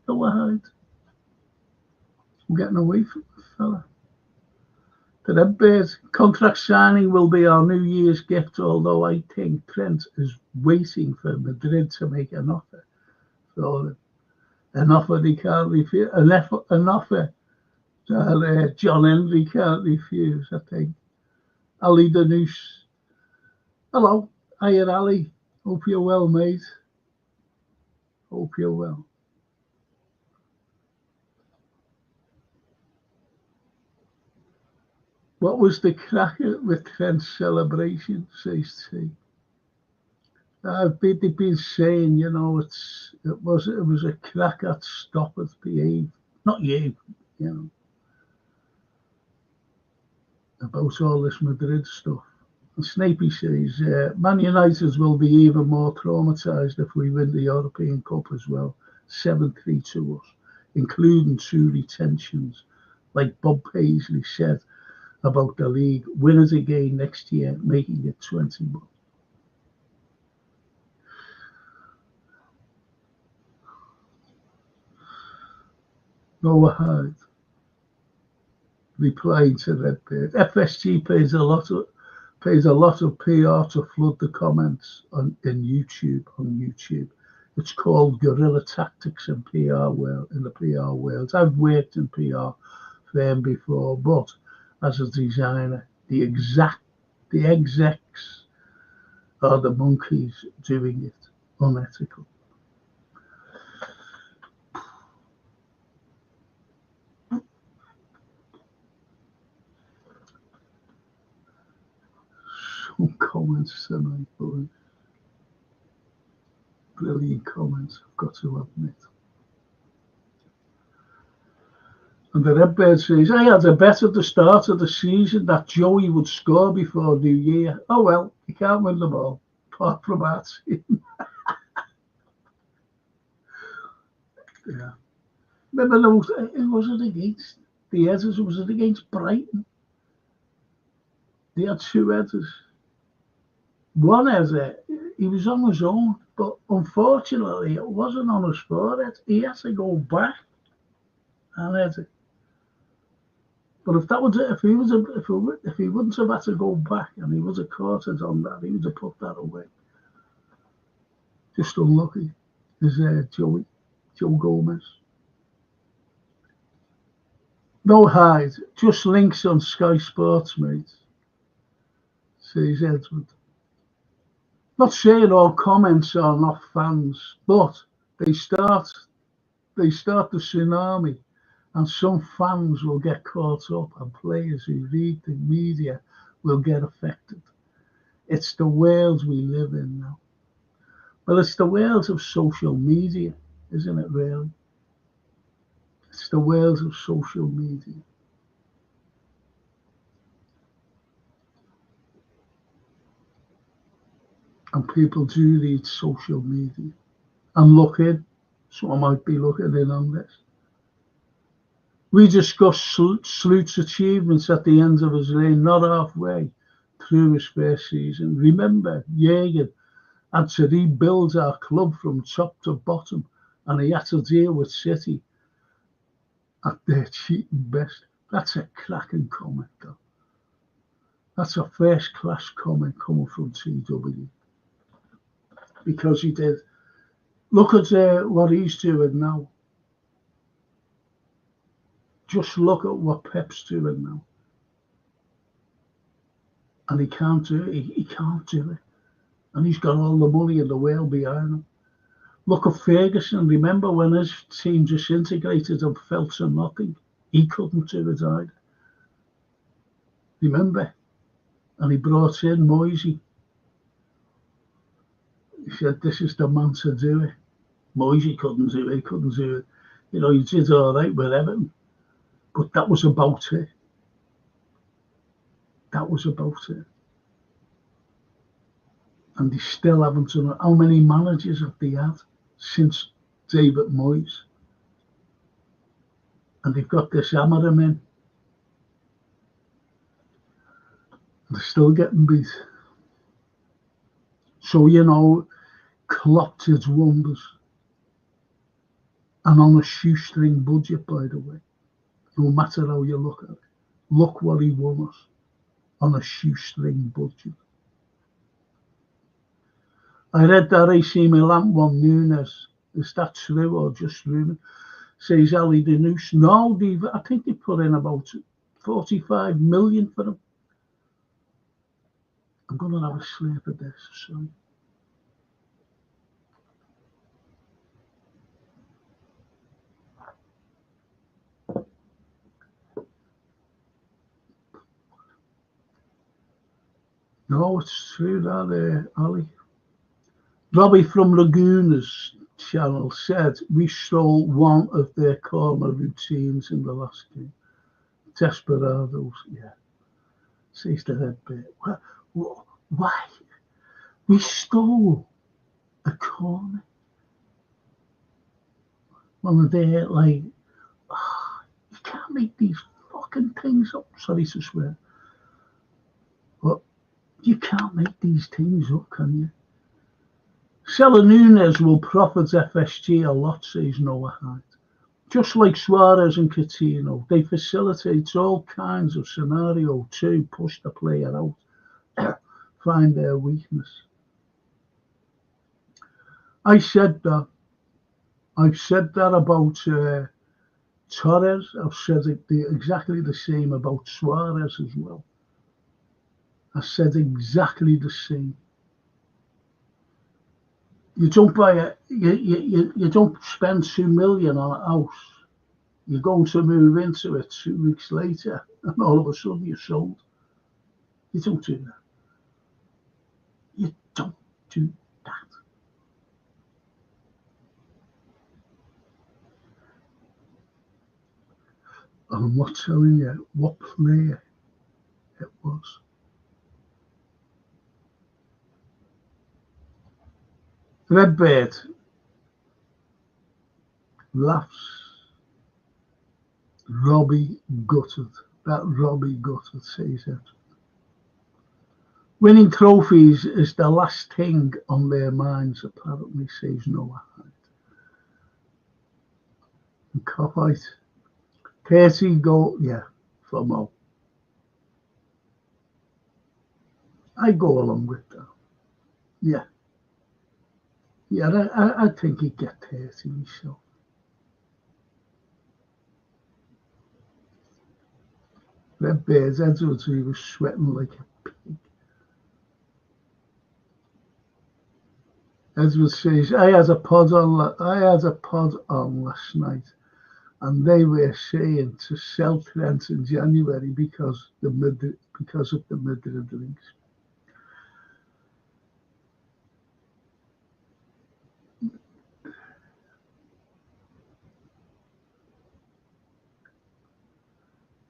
Noah Hyde. I'm getting away from the fella. The Redbird contract signing will be our New Year's gift, although I think Trent is waiting for Madrid to make an offer for him. An offer he can't refuse. An offer that John Henry can't refuse, I think. Ali Danouche. Hello. Hiya, Ali. Hope you're well, mate. Hope you're well. What was the crack with Trent's celebration, says T? They've been saying, you know, it was a crack at stop it, behave. Not you know, about all this Madrid stuff. And Snapey says, Man United will be even more traumatised if we win the European Cup as well. 7-3 to us, including 2 retentions. Like Bob Paisley said about the league, win it again next year, making it 21. Noah Hyde replying to Redbird. FSG pays a lot of PR to flood the comments on YouTube. It's called guerrilla tactics in the PR world. I've worked in PR firm before, but as a designer, the execs are the monkeys doing it. Unethical. Some comments tonight, boys. Brilliant comments, I've got to admit. And the Redbird says, I had a bet at the start of the season that Joey would score before New Year. Oh well, he can't win the ball, apart from that. Yeah. Remember, it wasn't against the headers, it was against Brighton. They had 2 headers. One header, he was on his own, but unfortunately, it wasn't on his forehead. He had to go back and head it. But if he wouldn't have had to go back and he would have caught it on that, he would have put that away. Just unlucky. Is Joe Gomez. No Hyde, just links on Sky Sports, mate. Says Edward. Not saying all comments are not fans, but they start the tsunami. And some fans will get caught up and players who read the media will get affected. It's the world we live in now. Well, it's the world of social media, isn't it really? It's the world of social media. And people do read social media and look in. Someone might be looking in on this. We discussed Sloot's achievements at the end of his reign, not halfway through his first season. Remember, Jürgen had to rebuild our club from top to bottom and he had to deal with City at their cheating best. That's a cracking comment, though. That's a first-class comment coming from TW, because he did. Look at what he's doing now. Just look at what Pep's doing now. And he can't do it. He can't do it. And he's got all the money in the world behind him. Look at Ferguson. Remember when his team disintegrated and fell to nothing? He couldn't do it either. Remember? And he brought in Moisey. He said, this is the man to do it. Moisey couldn't do it. He couldn't do it. You know, he did all right with Everton. But that was about it. That was about it. And they still haven't done it. How many managers have they had since David Moyes? And they've got this Amarim in. They're still getting beat. So, you know, Klopp did wonders. And on a shoestring budget, by the way. No matter how you look at it. Look what he won us. On a shoestring budget. I read that AC Milan won Nunes. Is that true or just rumour? Says Ali Denous. No, I think they put in about 45 million for him. I'm going to have a slip of this. Sorry. No, it's true that, Ali. Robbie from Laguna's channel said we stole one of their corner routines in the last game. Desperados, yeah. Says the head bit. Why? We stole a corner. Well, they're like, you can't make these fucking things up. Sorry to swear. But you can't make these things up, can you? Sella Nunes will profit FSG a lot, says Noah Hyde. Just like Suarez and Coutinho, they facilitate all kinds of scenario to push the player out, find their weakness. I've said that about Torres. I've said exactly the same about Suarez as well. I said exactly the same. You don't buy you don't spend 2 million on a house. You're going to move into it 2 weeks later, and all of a sudden you're sold. You don't do that. You don't do that. And I'm not telling you what player it was. Redbird laughs. Robbie gutted. That Robbie gutted says it. Winning trophies is the last thing on their minds, apparently, says Noah Hyde. And Coppite. 30 goal, yeah, for Mo. I go along with that. Yeah. Yeah, I think he'd get 30 myself. Red Bears, Edwards, he was sweating like a pig. Edwards says, I had a pod on last night, and they were saying to sell Trent in January because of the Madrid drinks.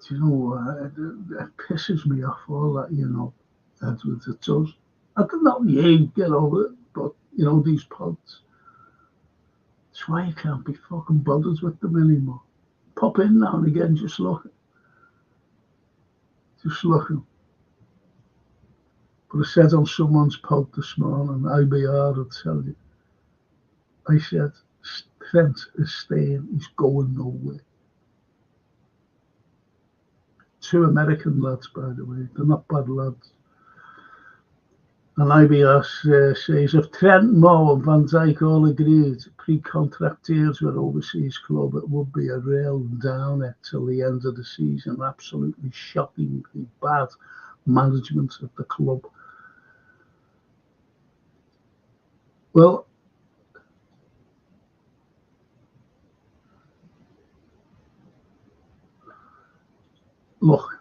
Do you know, it pisses me off all that, you know, Edwards, it does. I don't know, you get over it, but, you know, these pods. That's why you can't be fucking bothered with them anymore. Pop in now and again, just look. Just looking. But I said on someone's pod this morning, IBR will tell you, I said, Trent is staying. He's going nowhere. 2 American lads, by the way. They're not bad lads. And IBS says, if Trent, Moore and Van Dijk all agreed pre-contract deals with overseas club, it would be a real downer till the end of the season. Absolutely shockingly bad management of the club. Well, look.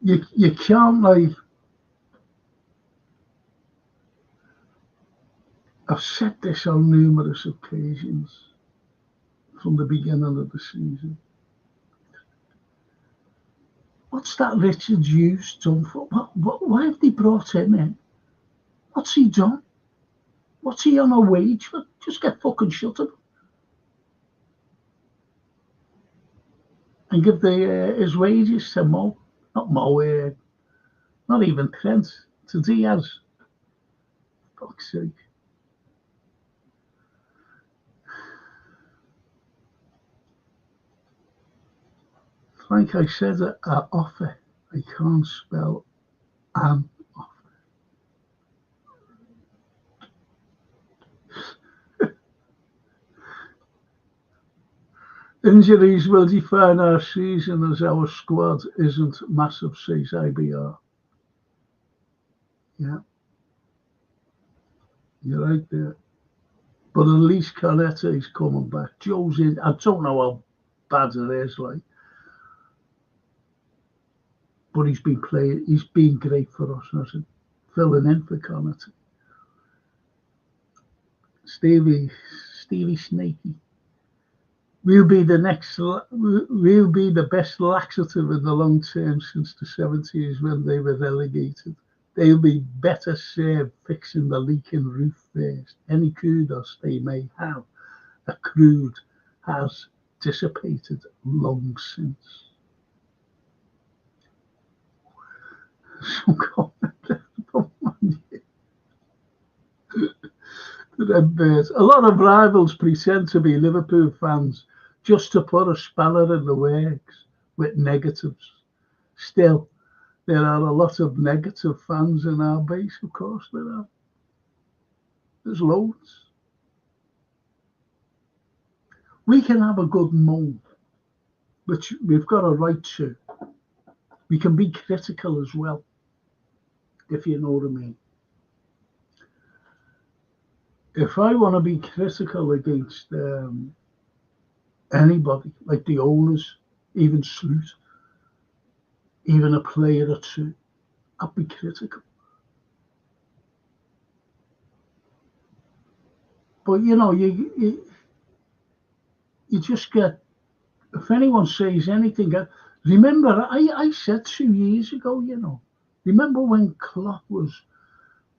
You can't, like, I've said this on numerous occasions from the beginning of the season. What's that Richard Hughes done for? Why have they brought him in? What's he done? What's he on a wage for? Just get fucking shut up. And give his wages to Mo. Not Mo, not even Trent, to Diaz. Fuck's sake. Like I said at offer, I can't spell an offer. Injuries will define our season as our squad isn't massive, says IBR. Yeah. You're right there. But at least Carlyle is coming back. Joe's in. I don't know how bad it is, like. But he's been playing. He's been great for us, hasn't he? Filling in for Carlyle. Stevie Snaky. We'll be the best laxative in the long term since the 70s when they were relegated. They'll be better served fixing the leaking roof first. Any kudos they may have accrued has dissipated long since. Some comment the Redbirds. A lot of rivals pretend to be Liverpool fans just to put a spanner in the works with negatives. Still, there are a lot of negative fans in our base, of course there are. There's loads. We can have a good moan, which we've got a right to. We can be critical as well, if you know what I mean. If I want to be critical against anybody, like the owners, even Sloot, even a player or two, I'd be critical. But you know, you just get, if anyone says anything, remember, I said 2 years ago, you know, remember when Klopp was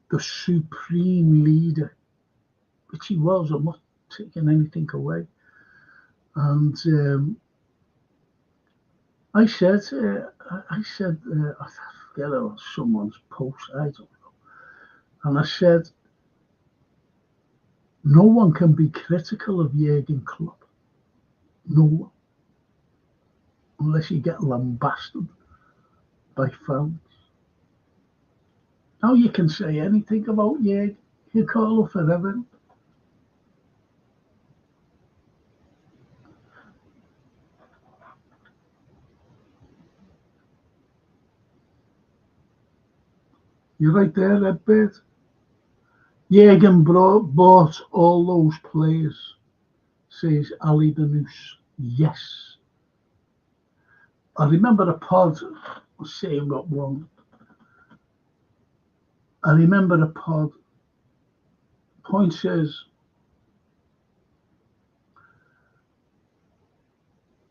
the supreme leader, which he was, I'm not taking anything away. And I said, I forget it was someone's post, I don't know. And I said, no one can be critical of Jurgen Klopp. No one. Unless you get lambasted by fans. Now you can say anything about Jurgen. You call her forever. You're right there, Redbird. Jurgen bought all those players, says Ali Danus. Yes. I remember a pod saying got wrong. I remember a pod. Point says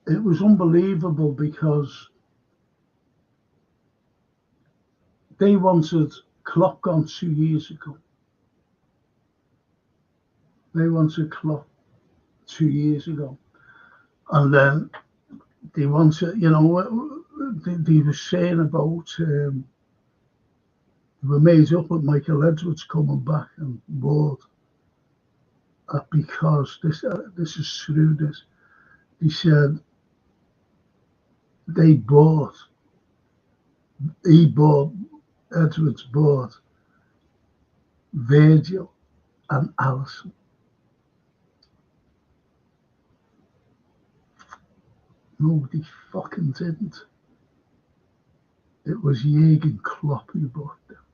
it was unbelievable because they wanted Klopp gone 2 years ago. They wanted Klopp 2 years ago. And then they wanted, you know, they were saying about They were made up with Michael Edwards coming back and board. Because this is through this. He said Edwards bought Virgil and Allison. Nobody fucking didn't. It was Jurgen Klopp who bought them.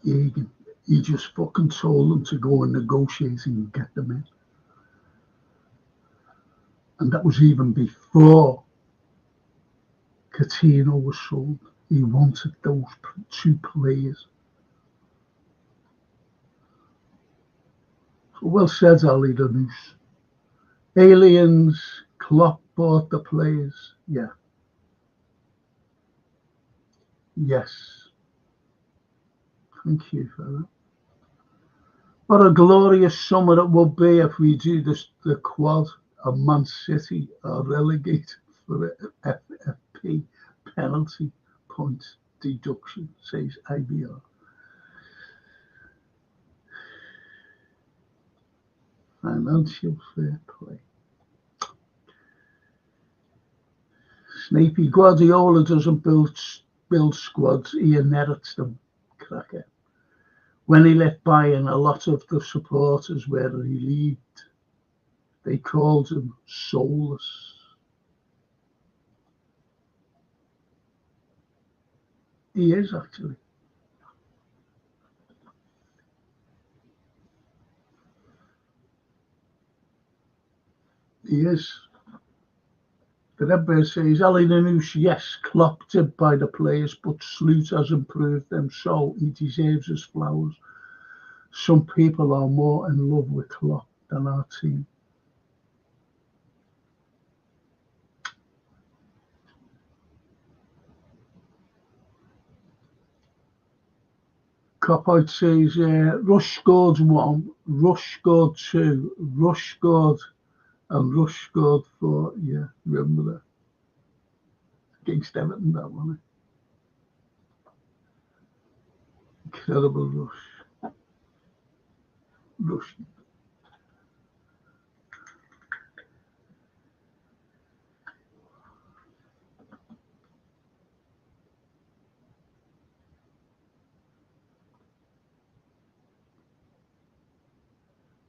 Jurgen. He just fucking told them to go and negotiate and get them in. And that was even before Coutinho was sold. He wanted those two players. So well said, Ali Danus. Aliens, Klopp bought the players. Yeah. Yes. Thank you for that. What a glorious summer it will be if we do the quad of Man City are relegated for a FFP penalty point deduction, says IBR. Financial fair play. Snapey, Guardiola doesn't build squads, he inherits them. Cracker. When he left Bayern, a lot of the supporters were relieved. They called him soulless. He is, actually. He is. The Red Bear says, Ali Nanouche, yes, Klopp did buy the players, but Sloot has improved them, so he deserves his flowers. Some people are more in love with Klopp than our team. Copoid says, Rush scored 1, Rush scored 2, Rush scored, and Rush scored 4. Yeah, remember that. Against Everton, that one. Incredible Rush. Rush.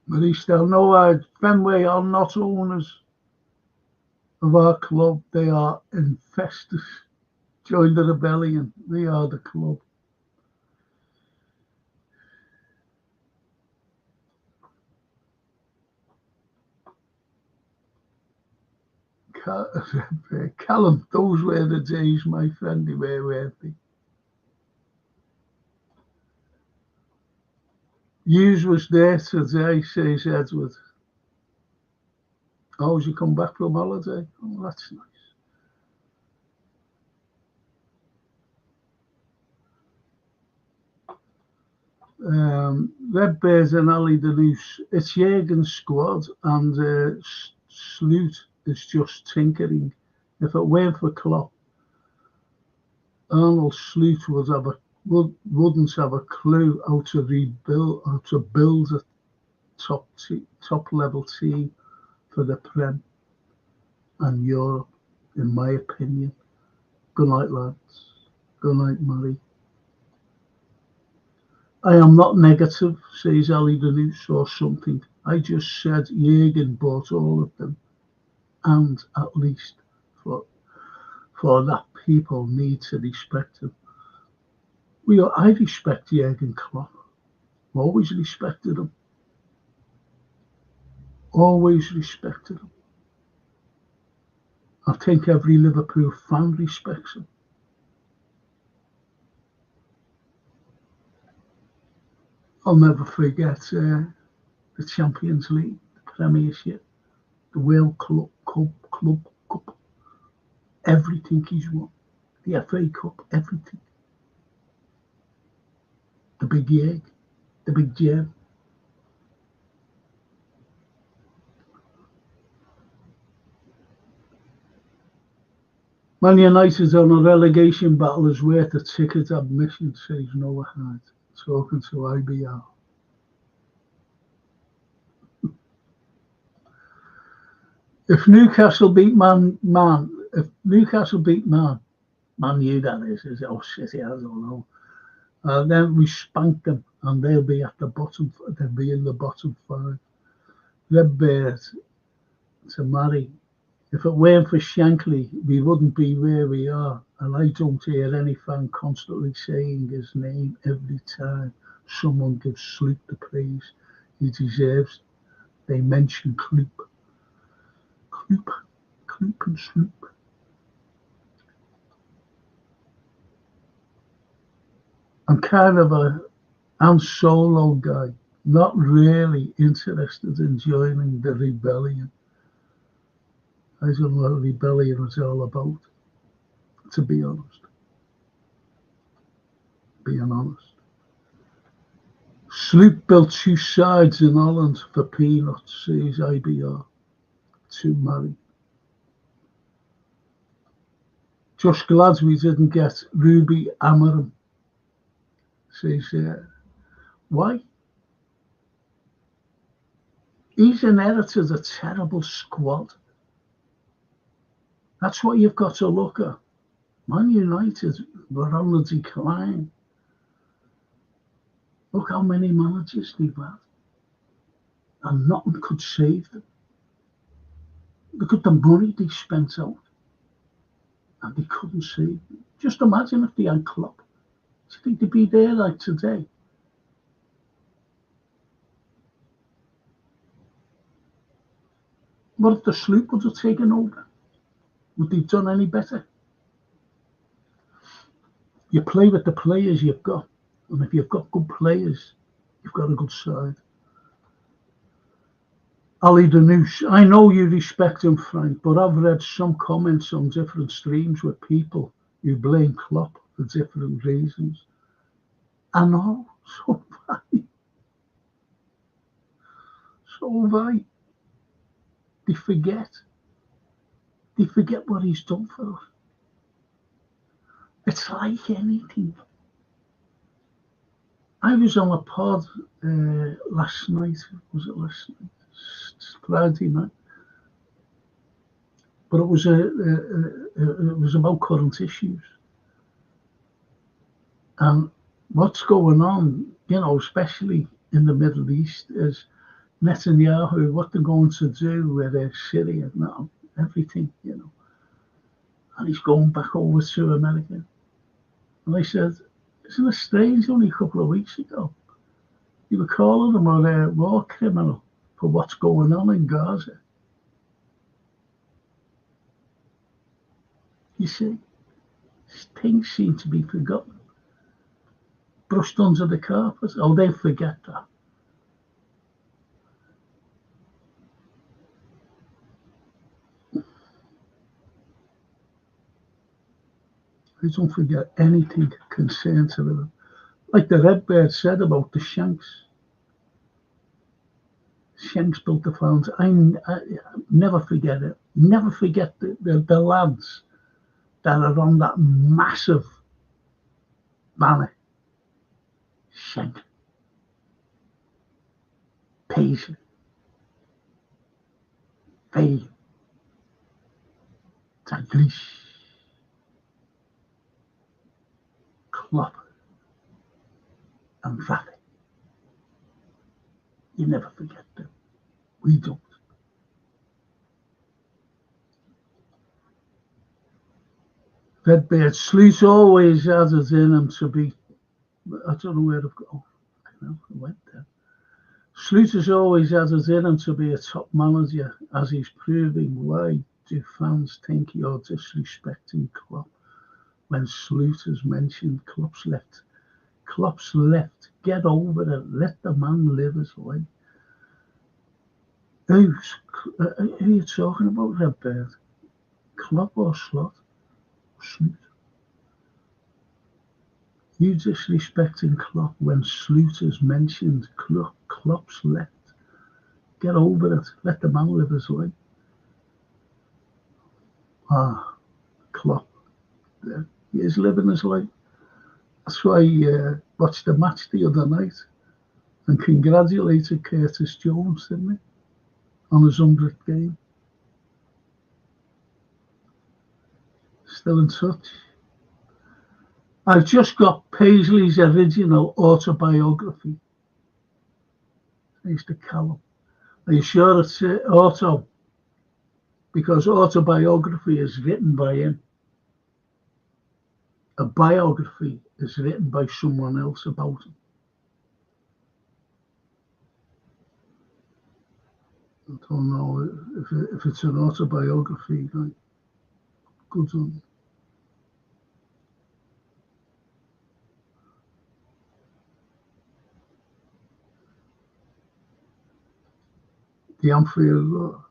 Marista, no, Fenway are not owners of our club. They are investors. Join the rebellion. They are the club. Callum, those were the days, my friend. They were, weren't they? Hughes was there today, says Edward. Oh, has he come back from holiday? Oh, that's nice. Red Bears and Ali Deleuze. It's Jurgen's squad, and Sloot is just tinkering. If it weren't for Klopp, Arnold Sloot wouldn't have a clue how to rebuild, how to build a top level team for the Prem and Europe, in my opinion. Good night, lads. Good night, Murray. I am not negative, says Ali Danus or something. I just said Jurgen bought all of them, and at least for that, people need to respect him. I respect Jurgen Klopp. Always respected him. Always respected him. I think every Liverpool fan respects him. I'll never forget the Champions League, the Premiership, the World Club Cup, everything he's won, the FA Cup, everything. The big egg, the big gem. Man United on a relegation battle is worth a ticket admission, says Noah Hyde, talking to IBR. If Newcastle beat Man U, that is oh shit, I don't know. Then we spank them and they'll be at the bottom, they'll be in the bottom 5. Redbird to marry. If it weren't for Shankly, we wouldn't be where we are. And I don't hear any fan constantly saying his name every time someone gives Sloop the praise he deserves. They mention Kloop and Sloop. I'm kind of a Han Solo guy, not really interested in joining the rebellion. I don't know what rebellion is all about, to be honest. Being honest. Sloop built 2 sides in Holland for peanuts, says IBR. 2 married. Just glad we didn't get Ruby Amarim, says why? He's inherited a terrible squad. That's what you've got to look at. Man United were on the decline. Look how many managers they've had. And nothing could save them. Look at the money they spent out. And they couldn't save them. Just imagine if they had Klopp. Do you think they'd be there like today? What if the Sloop would have taken over? Would they have done any better? You play with the players you've got. And if you've got good players, you've got a good side. Ali Danouche, I know you respect him, Frank, but I've read some comments on different streams with people who blame Klopp for different reasons. I know, so have I. So have I. They forget. They forget what he's done for us. It's like anything. I was on a pod last night. Was it last night? Friday night. But it was about current issues. And what's going on, especially in the Middle East, is Netanyahu, what they're going to do with Syria now, everything, And he's going back over to America. And I said, isn't it strange, only a couple of weeks ago, you were calling him a war criminal for what's going on in Gaza. You see, things seem to be forgotten, brushed under the carpet. Oh, they forget that. I don't forget anything concerned to them. Like the Redbird said about the Shanks. Shanks built the fountain. I never forget it. Never forget the lads that are on that massive banner. Shank. Paisley. Faye. Dalglish. Klopp. And Rafi. You never forget them. We don't. Redbird, Sleet always has it in him to be. I don't know where I've got. Oh, I went there. Sleet has always had it in him to be a top manager, as he's proving. Why do fans think you're disrespecting Klopp when Sleet has mentioned Klopp's left? Klopp's left. Get over it. Let the man live his life. Who are you talking about, Redbird? Klopp or Slot? Sloot. You disrespecting Klopp when Sloot has mentioned Klopp's left. Get over it. Let the man live his life. Klopp. there. He is living his life. That's why I watched the match the other night and congratulated Curtis Jones, didn't he, on his 100th game. Still in touch. I've just got Paisley's original autobiography. Thanks to Callum. Are you sure it's auto? Because autobiography is written by him. A biography is written by someone else about him. I don't know if it's an autobiography. Like, good on you. The Anfield,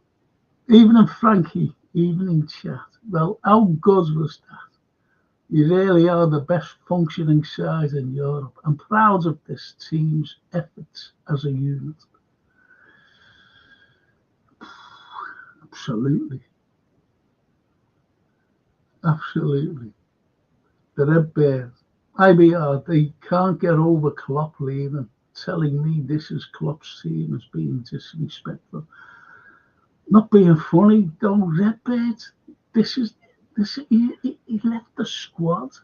Evening Frankie, evening chat. Well, how good was that? You really are the best functioning side in Europe. I'm proud of this team's efforts as a unit. Absolutely. Absolutely. The Red Bears. IBR, they can't get over Klopp leaving, telling me this is Klopp's team as being disrespectful. Not being funny, though, Redbird. He left the squad.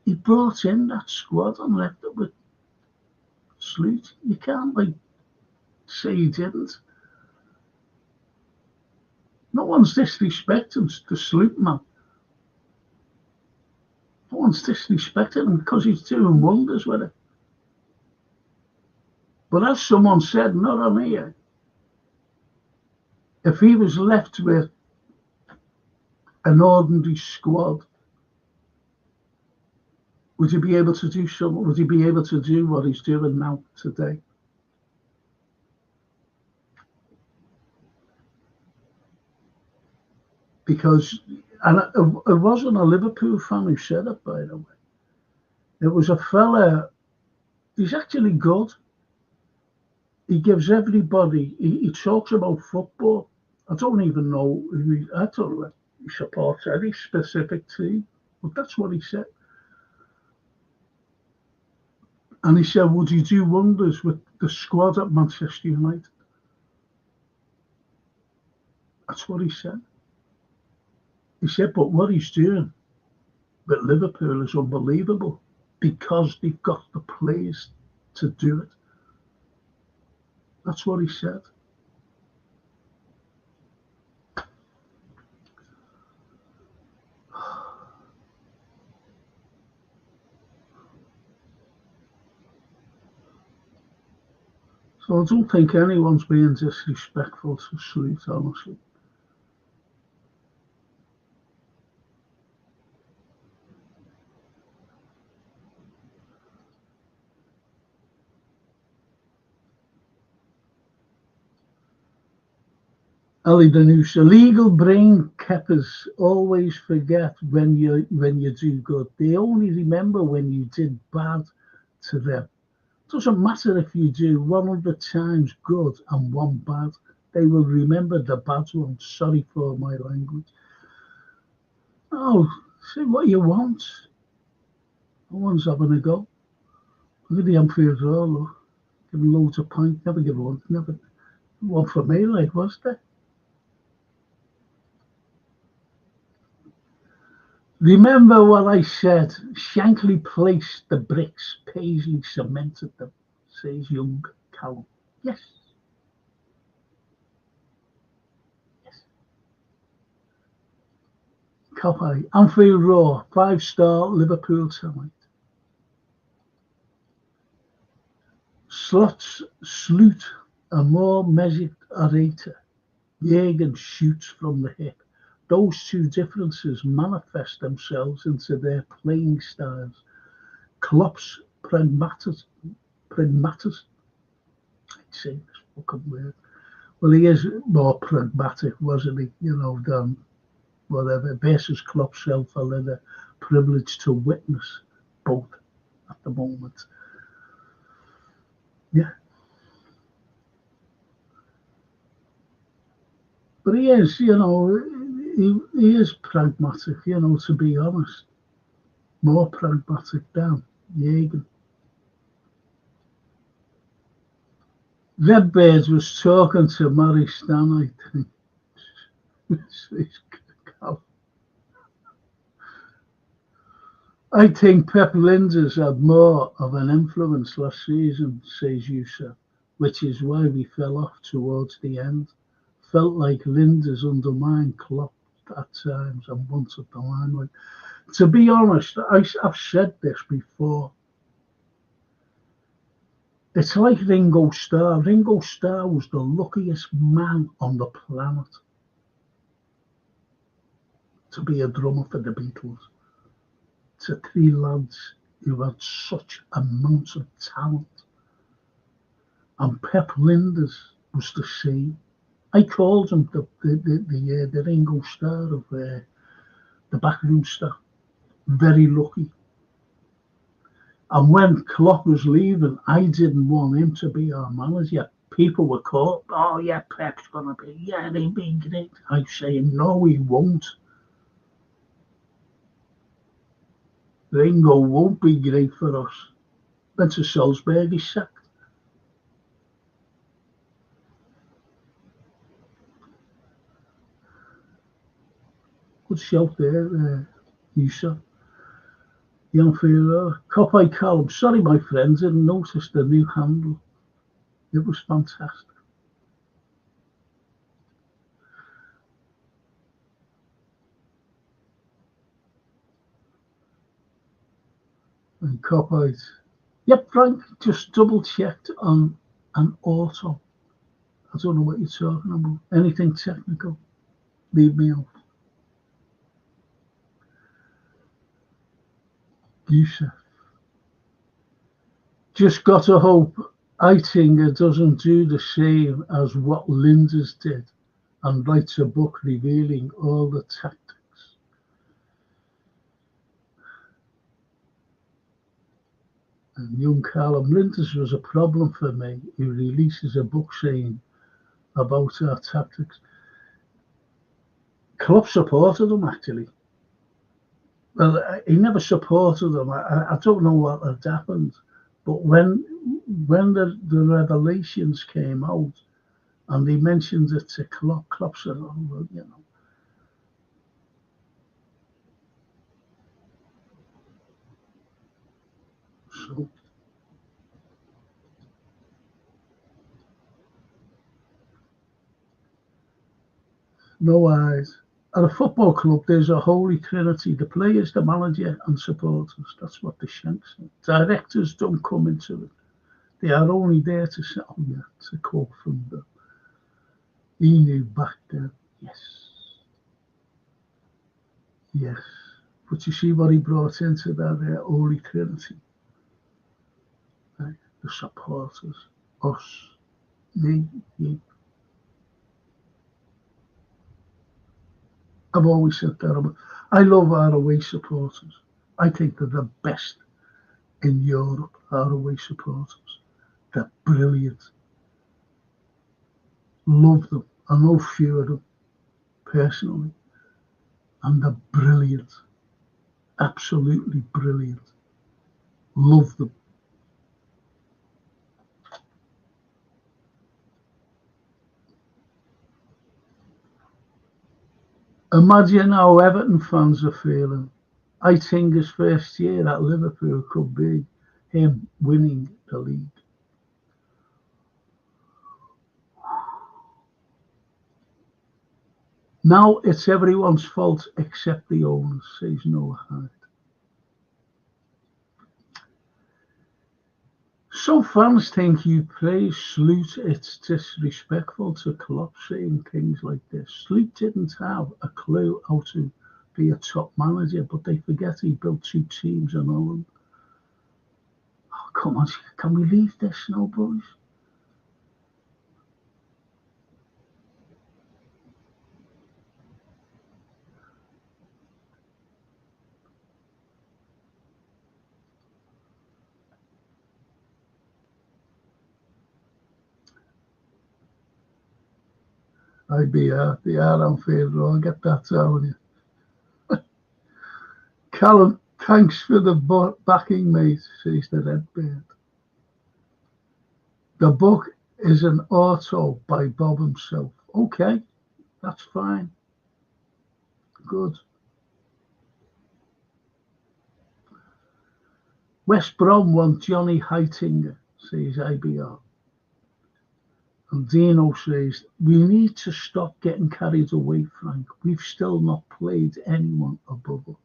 He brought in that squad and left it with Sloot. You can't say he didn't. No one's disrespecting the Sloot man. No one's disrespecting him because he's doing wonders with it. But as someone said, not on here, if he was left with an ordinary squad, would he be able to do something? Would he be able to do what he's doing now today? Because, and it wasn't a Liverpool fan who said it, by the way. It was a fella, he's actually good. He gives everybody, he talks about football. I don't even know, I don't know if he supports any specific team, but that's what he said. And he said, would you do wonders with the squad at Manchester United? That's what he said. He said, but what he's doing with Liverpool is unbelievable because they've got the players to do it. That's what he said. So I don't think anyone's being disrespectful to Sleet, honestly. Ali Danush, illegal brain keppers always forget when you do good. They only remember when you did bad to them. Doesn't matter if you do 100 times good and one bad. They will remember the bad one. Sorry for my language. Oh, say what you want. No one's having a go. Look at the Anfield Road, look. Give them loads of points. Never give one. Never one for me, like, was there? Remember what I said. Shankly placed the bricks. Paisley cemented them, says young Callum. Yes. Yes. Copy. Anfield Road, 5-star Liverpool tonight. Sloot, a more measured orator. Jürgen shoots from the hip. Those two differences manifest themselves into their playing styles. Klopp's pragmatist, I'd say this fucking word. Well, he is more pragmatic, wasn't he? You know, than whatever. Versus Klopp's self-a privilege to witness both at the moment. Yeah. But he is, you know, he is pragmatic, you know, to be honest. More pragmatic than Jürgen. Redbeard was talking to Mary Stan, I think. I think Pep Linders had more of an influence last season, says Yusuf, which is why we fell off towards the end. Felt like Linders undermined Klopp at times and wanted the limelight. To be honest, I've said this before. It's like Ringo Starr. Ringo Starr was the luckiest man on the planet to be a drummer for the Beatles. To three lads who had such amounts of talent. And Pep Linders was the same. I called him the Ringo Starr of the backroom staff. Very lucky. And when Klopp was leaving, I didn't want him to be our manager. People were caught, oh yeah, Pep's going to be, yeah, he'll be great. I'm saying, no, he won't. Ringo won't be great for us. Went to Salzburg, he's sacked. Good shout there, Yusuf. Young Fielder. Copy column. Sorry, my friends, didn't notice the new handle. It was fantastic. And copied. Yep, Frank, just double checked on an auto. I don't know what you're talking about. Anything technical, leave me out. Yusuf. Just got to hope Eitinga doesn't do the same as what Linders did and writes a book revealing all the tactics. And young Callum Linders was a problem for me. He releases a book saying about our tactics. Klopp supported them, actually. Well, he never supported them. I don't know what had happened. But when the revelations came out and they mentioned it to Klopp, Klopp said, oh, well, you know. So, no eyes. At a football club, there's a holy trinity. The players, the manager and supporters. That's what the Shank said. Directors don't come into it. They are only there to say, oh yeah, to quote from them. He knew back then, yes. Yes. But you see what he brought into that holy trinity. Right? The supporters, us, me, you. I've always said that. I love our away supporters. I think they're the best in Europe, our away supporters. They're brilliant. Love them. I know few of them personally. And they're brilliant. Absolutely brilliant. Love them. Imagine how Everton fans are feeling. I think his first year at Liverpool could be him winning the league. Now it's everyone's fault except the owners, says Noah Hyde. Some fans think you praise Sloot. It's disrespectful to Klopp saying things like this. Sloot didn't have a clue how to be a top manager, but they forget he built 2 teams in Holland. Oh, come on, can we leave this now, boys? IBR, the R on field row. Get that down you. Callum, thanks for the backing, mate, says the Redbeard. The book is an auto by Bob himself. Okay, that's fine. Good. West Brom want Johnny Heitinger, says IBR. And Dino says, we need to stop getting carried away, Frank. We've still not played anyone above us.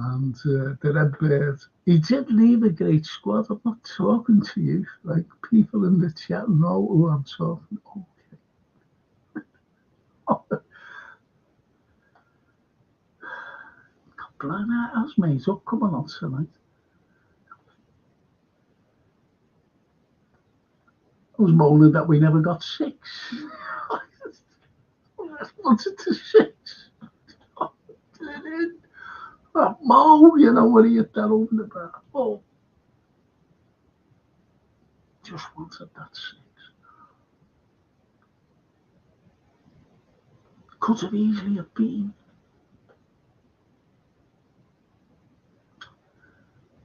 And the Redbird, he did leave a great squad. I'm not talking to you. Like, people in the chat know who I'm talking to. Okay. Blimey, that's made up coming on tonight. I was moaning that we never got 6. I wanted to 6. Mo, you know, when he hit that over the bar. Oh, just wanted that 6. Could have easily have been.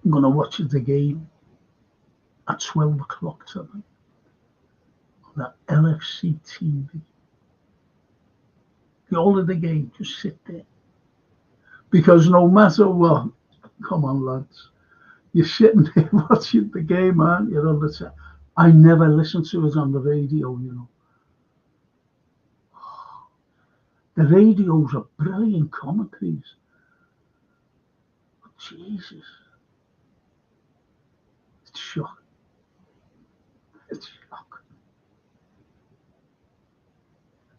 I'm going to watch the game at 12 o'clock tonight on that LFC TV. The whole of the game, just sit there. Because no matter what, come on, lads, you're sitting there watching the game, aren't you? On the I never listen to it on the radio, you know. The radios are brilliant commentaries. But Jesus. It's shocking. It's shocking.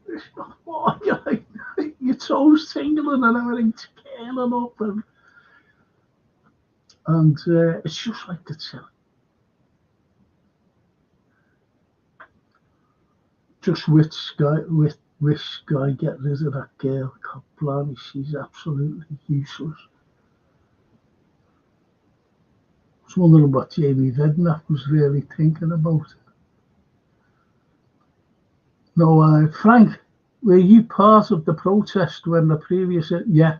It's not what you're like, your toes tingling and everything curling up. And it's just like the telly. Just wish Guy get rid of that girl. God blimey, she's absolutely useless. I was wondering what Jamie Redknapp was really thinking about it. No, Frank, were you part of the protest when the previous... Yeah,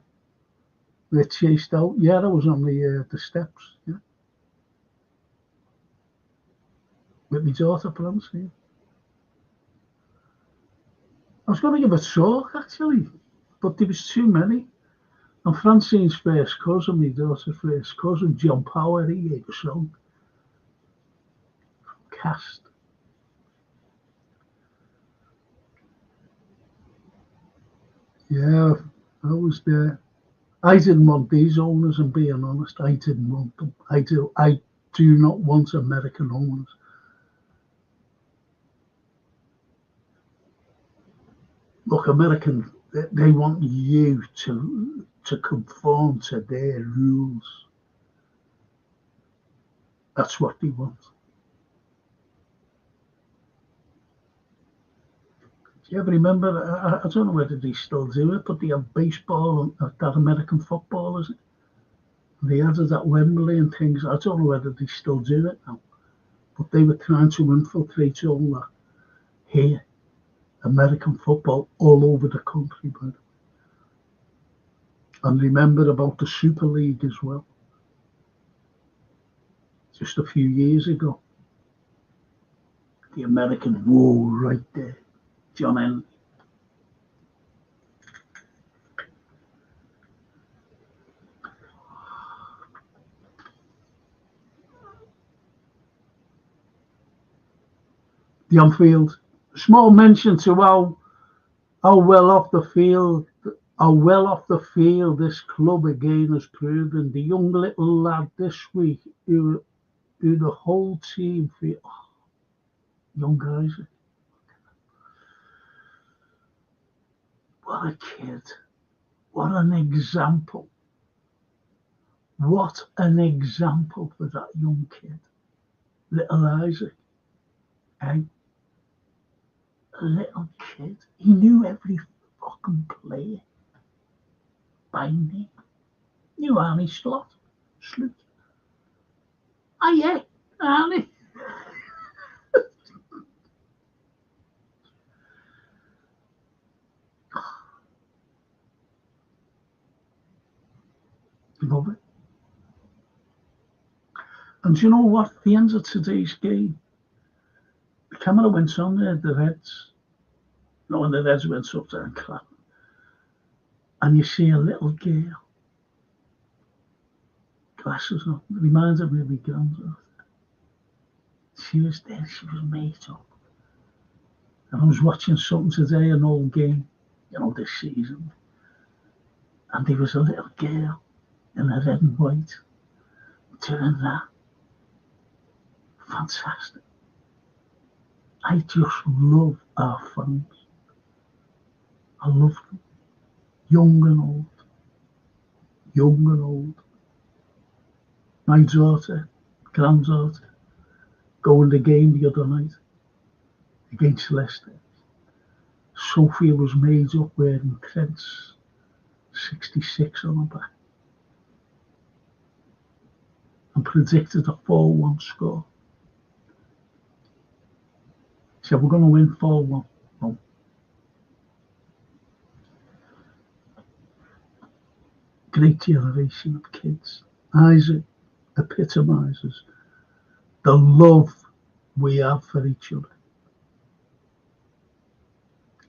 we chased out. Yeah, I was on the steps. Yeah, with my daughter, Prance. Yeah. I was going to give a talk, actually, but there was too many. And Francine's first cousin, my daughter's first cousin, John Power, he gave a song. Cast. Yeah, I was there. I didn't want these owners, and being honest, I didn't want them. I do not want American owners. Look, American, they want you to conform to their rules. That's what they want. Do you ever remember, I don't know whether they still do it, but they have baseball, that American football, is it? They had it at Wembley and things. I don't know whether they still do it now, but they were trying to infiltrate all that here, American football, all over the country, by the way. And remember about the Super League as well, just a few years ago. The American war right there, John Henry. The on-field, small mention to how well off the field this club again has proven. The young little lad this week who the whole team feel, young guys. What a kid. What an example. What an example for that young kid. Little Isaac. Eh? a little kid. He knew every fucking player by name. Knew Arnie Sloot. Ah, yeah, Arnie. Love it. And do you know what? At the end of today's game, the camera went on there, the Reds. You know, when the Reds went up there and clapped. And you see a little girl, glasses on, reminded me of my granddaughter. She was there, she was made up. And I was watching something today, an old game, you know, this season. And there was a little girl in a red and white doing that. Fantastic. I just love our fans. I love them. Young and old. Young and old. My daughter, granddaughter, going to the game the other night against Leicester. Sophia was made up wearing Trent's 66 on her back and predicted a 4-1 score. She said, we're going to win 4-1. Oh. Great generation of kids. Isaac epitomises the love we have for each other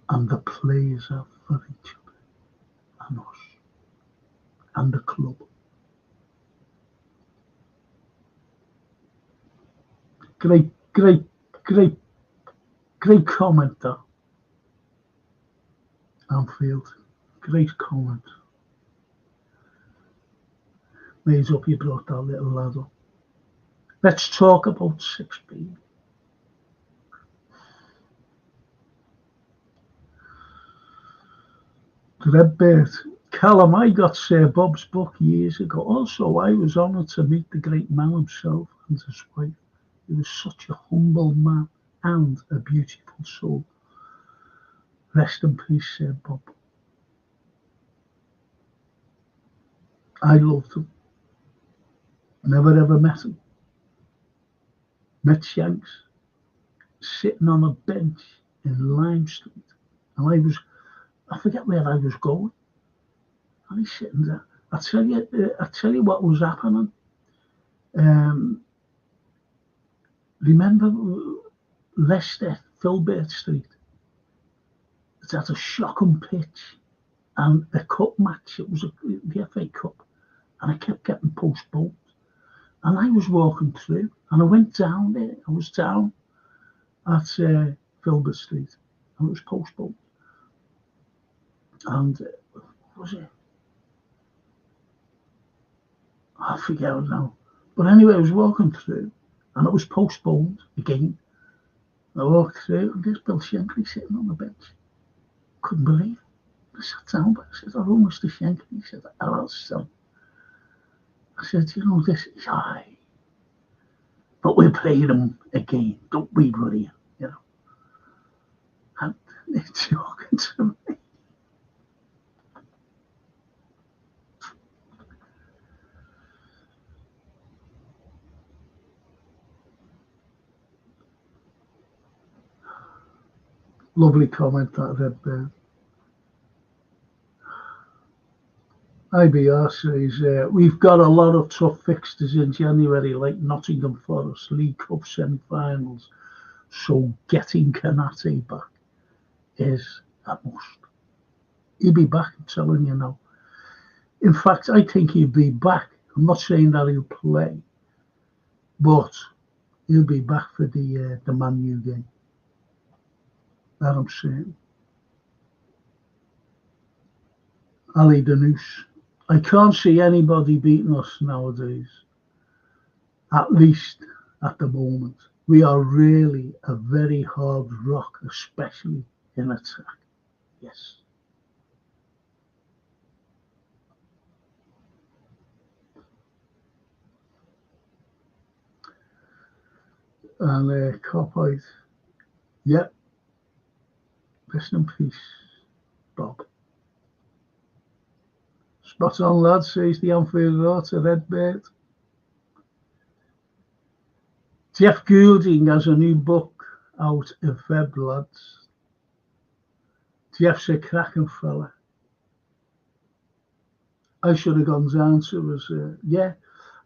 and the players have for each other and us and the club. Great comment that. Anfield, great comment. Made up you brought that little lad up. Let's talk about 6B. The Redbird. Callum, I got Sir Bob's book years ago. Also, I was honoured to meet the great man himself and his wife. He was such a humble man and a beautiful soul. Rest in peace, Sir Bob. I loved him. Never ever met him. Met Shanks sitting on a bench in Lime Street. And I forget where I was going. And he's sitting there. I tell you what was happening. Remember Leicester, Filbert Street? It had a shocking pitch and a cup match. It was the FA Cup. And I kept getting postponed. And I was walking through and I went down there. I was down at Filbert Street and it was postponed. And what was it? I forget now. But anyway, I was walking through and it was postponed again. I walked through and there's Bill Shankly sitting on the bench. Couldn't believe it. I sat down, but I said, hello, Mr. Shankly. He said, hello, son. I said, you know, this is high. But we're playing them again. Don't be worrying, you know. And they're talking to me. Lovely comment, that Redbird. IBR says, we've got a lot of tough fixtures in January, like Nottingham Forest, League Cup semi-finals, so getting Kanate back is a must. He'll be back, I'm telling you now. In fact, I think he'll be back. I'm not saying that he'll play, but he'll be back for the Man U game. That I'm saying. Ali Danus. I can't see anybody beating us nowadays, at least at the moment. We are really a very hard rock, especially in attack. Yes. And Copite. Yep. Rest in peace, Bob. Spot on, lad, says the Anfield Road to Redbird. Jeff Goulding has a new book out of Feb, lads. Jeff's a cracking fella. I should have gone down to his,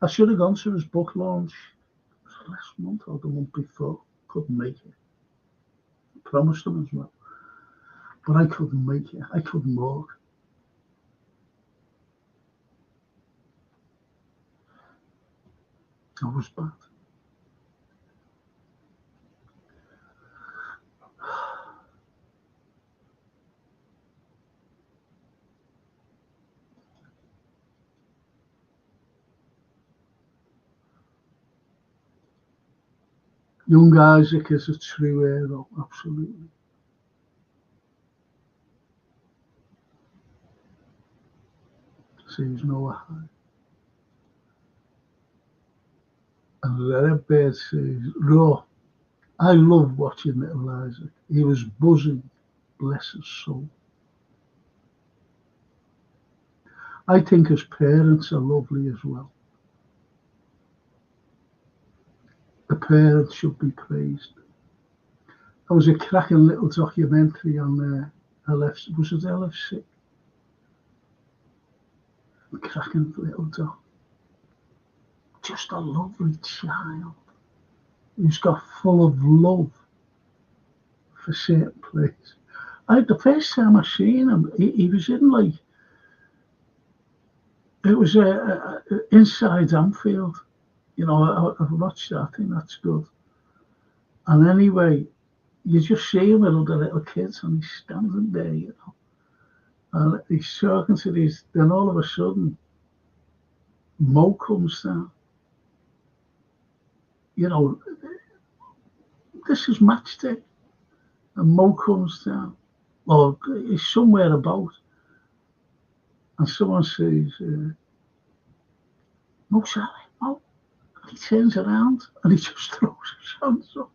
I should have gone to his book launch. It was last month or the month before. Couldn't make it. I promised him as well. But I couldn't make it. I couldn't walk. I was bad. Young Isaac is a true hero, absolutely. Seems no high. And the Redbird says, Raw, I love watching little Isaac. He was buzzing, bless his soul. I think his parents are lovely as well. The parents should be praised. There was a cracking little documentary on LFC. Was it LFC? A cracking little doc. Just a lovely child who's got full of love for certain places. The first time I seen him, he was in like, it was inside Anfield. You know, I've watched that. I think that's good. And anyway, you just see him with all the little kids, and he's standing there, you know, and he's talking to these. Then all of a sudden, Mo comes down. You know, this is match day, and Mo comes down. Well, he's somewhere about, and someone says, "Mo, Sally, Mo." He turns around and he just throws his hands up.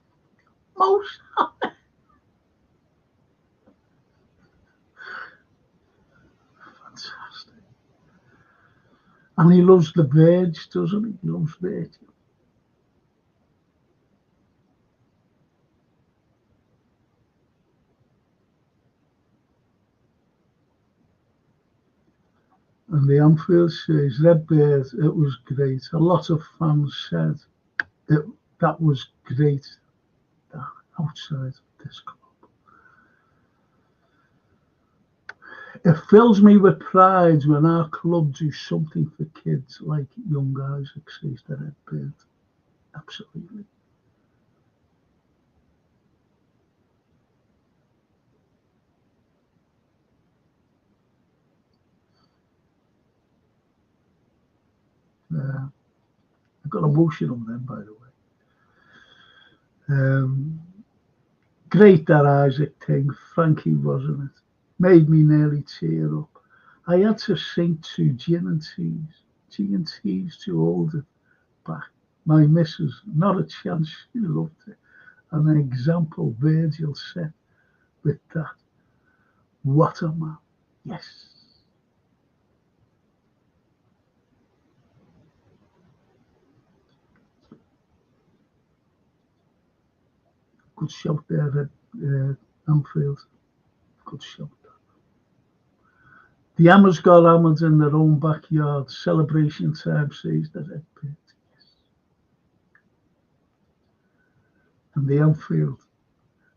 Mo Sally. Fantastic. And he loves the birds, doesn't he? He loves birds. And the Anfield says, Redbird, it was great. A lot of fans said that was great outside this club. It fills me with pride when our club do something for kids like young Isaac, says the Redbird. Absolutely. I got emotional then, by the way. Great that Isaac thing, Frankie, wasn't it? Made me nearly tear up. I had to sing to G&T's to hold it back. My missus, not a chance, she loved it. And an example Virgil set with that. What a man. Yes. Good shout there at Anfield. Good shout. The Hammers got hammered in their own backyard. Celebration time, says the Redbird. Yes. And the Anfield.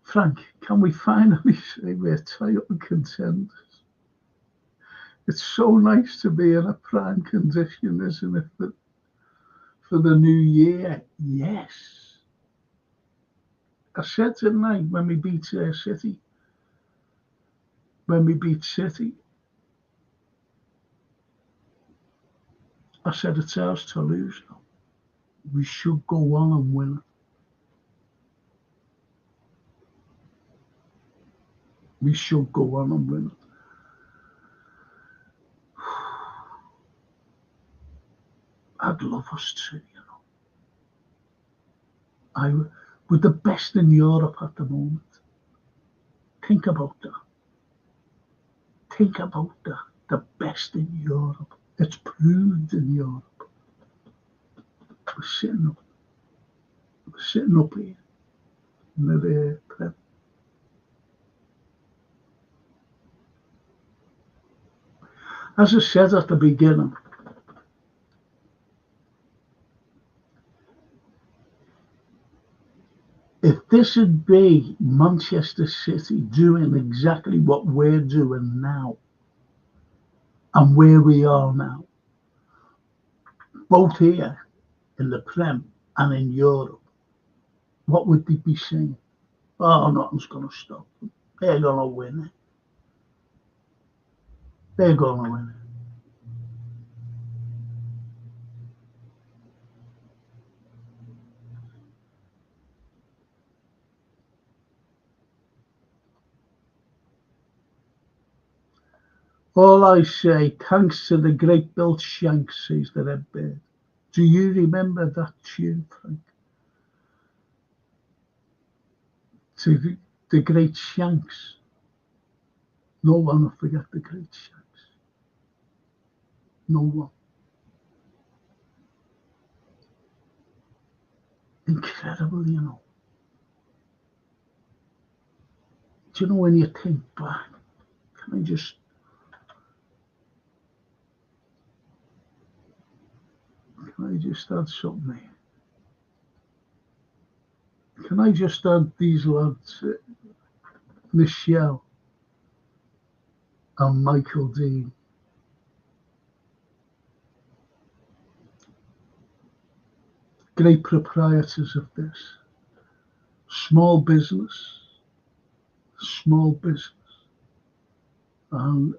Frank, can we finally say we're title contenders? It's so nice to be in a prime condition, isn't it, for the new year? Yes. I said tonight when we beat City, I said it's ours to lose now. We should go on and win it. We should go on and win it. I'd love us to, you know. We're the best in Europe at the moment. Think about that. Think about that. The best in Europe. It's proved in Europe. We're sitting up here in the Prem. As I said at the beginning, if this would be Manchester City doing exactly what we're doing now and where we are now, both here in the Prem and in Europe, what would they be saying? Oh, nothing's going to stop them. They're going to win it. They're going to win it. All I say, thanks to the great Bill Shanks, says the Red Bird. Do you remember that tune, Frank? To the great Shanks. No one will forget the great Shanks. No one. Incredible, you know. Do you know when you think back? Can I just add something here? Can I just add these lads, Michelle and Michael Dean? Great proprietors of this. Small business, and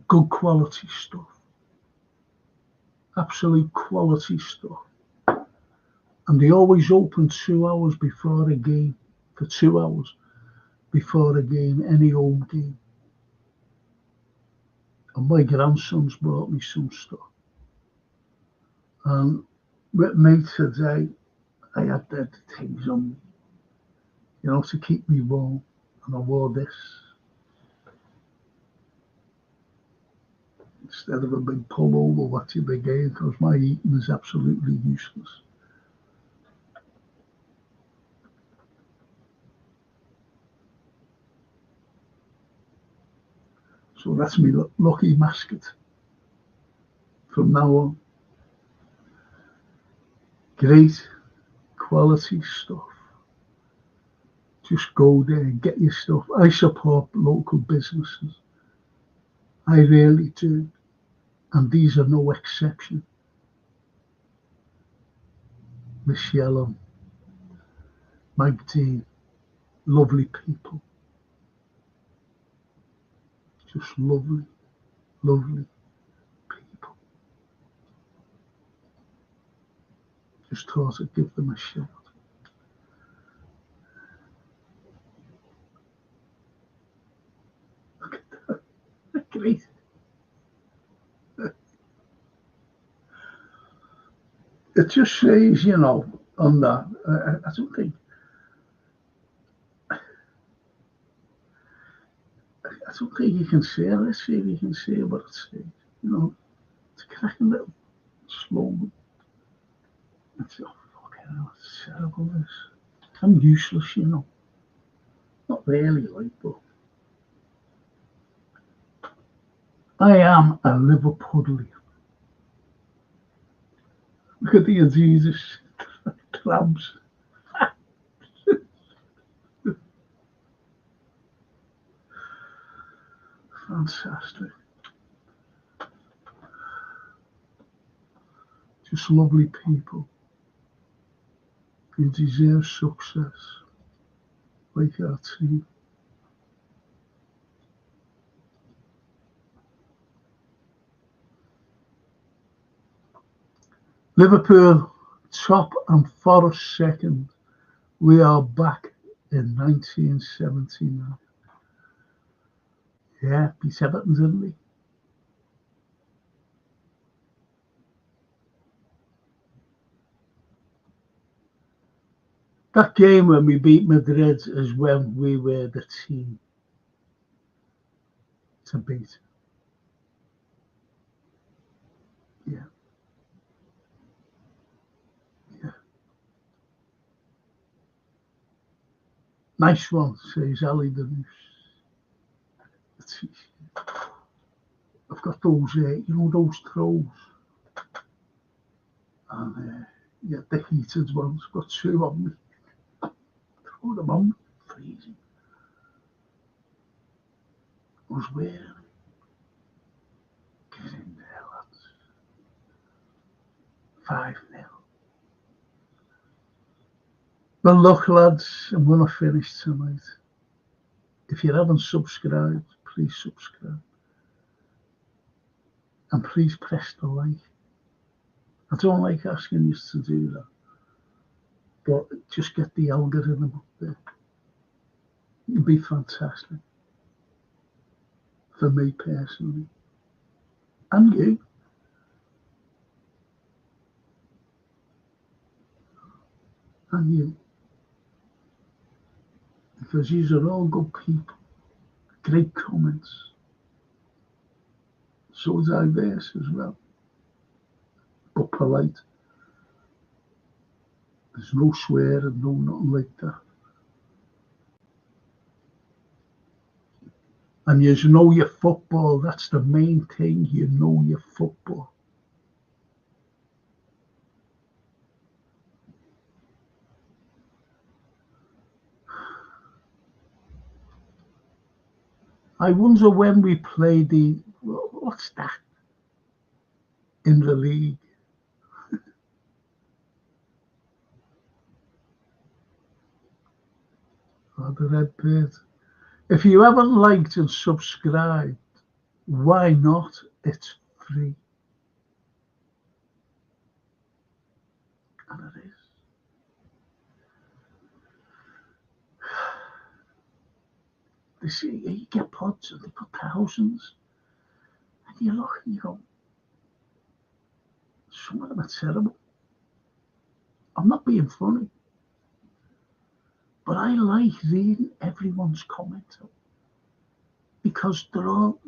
good quality stuff. Absolute quality stuff. And they always open 2 hours before a game, for 2 hours before a game, any home game. And my grandson's brought me some stuff. And with me today, I had the things on me, you know, to keep me warm. And I wore this. Instead of a big pullover watching the game, because my eating is absolutely useless. So that's me lucky mascot from now on. Great quality stuff. Just go there and get your stuff. I support local businesses. I really do. And these are no exception. Michelle and Mike Dean, lovely people. Just lovely, lovely people. Just thought I'd give them a shout. Look at that. Great. It just says, you know, on that, I don't think, you can say it. Let's see if you can say what it says. You know, it's a cracking little slogan. It's, oh, fucking hell, it's terrible, this. I'm useless, you know. Not really, like, but I am a Liverpoolian. Look at the Jesus crabs. Fantastic. Just lovely people who deserve success, like our team. Liverpool top and Forest second. We are back in 1979. Yeah, beat Everton, didn't we? That game when we beat Madrid is when we were the team to beat. Yeah. Yeah. Nice one, says Ali Denise. I've got those, those throws. And the heated ones. Got two on me. Throw them on me. Freezing. I was wearing it. Get in there, lads. 5-0. Well, look, lads, I'm going to finish tonight. If you haven't subscribed, please subscribe. And please press the like. I don't like asking you to do that. But just get the algorithm up there. It'd be fantastic. For me personally. And you. And you. Because these are all good people. Great comments. So diverse as well. But polite. There's no swearing, no nothing like that. And you know your football. That's the main thing. You know your football. I wonder when we play what's that in the league? Oh, the Red Bird. If you haven't liked and subscribed, why not? It's free. And it is. They see you get pods and they put thousands. And you look and you go, some of them are terrible. I'm not being funny. But I like reading everyone's comment because they're not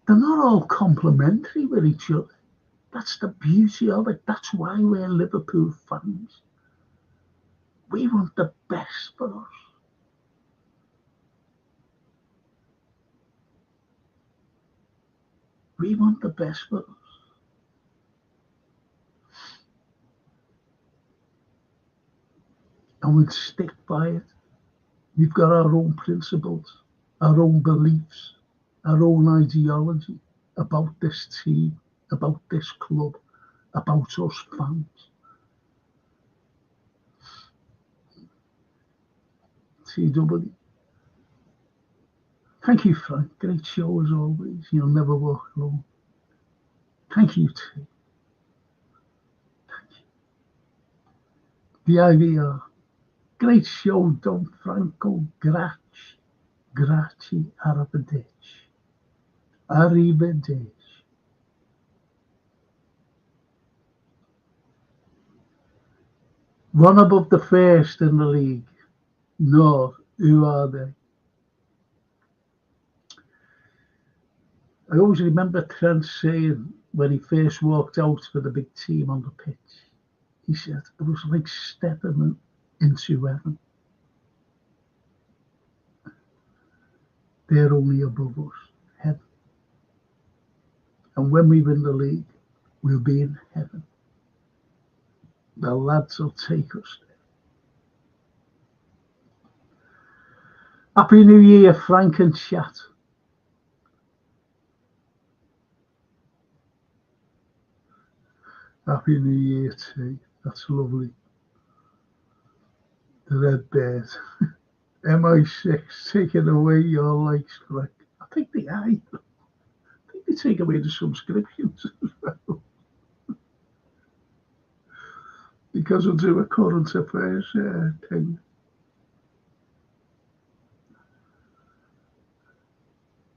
all complimentary with each other. That's the beauty of it. That's why we're Liverpool fans. We want the best for us. We want the best for us. And we'll stick by it. We've got our own principles, our own beliefs, our own ideology about this team, about this club, about us fans. TW. Thank you, Frank. Great show as always. You'll never walk alone. Thank you, T. Thank you. The IVR. Great show, Don Franco. Grazie, arrivederci. Arrivederci. One above the first in the league. No, who are they? I always remember Trent saying when he first walked out for the big team on the pitch, he said it was like stepping into heaven. They're only above us, heaven. And when we win the league, we'll be in heaven. The lads will take us there. Happy New Year, Frank and chat. Happy New Year too. That's lovely. The Red Bird. MI6 taking away your likes, Frank. I think they are. I think they take away the subscriptions as well. Because we'll do a current affairs thing.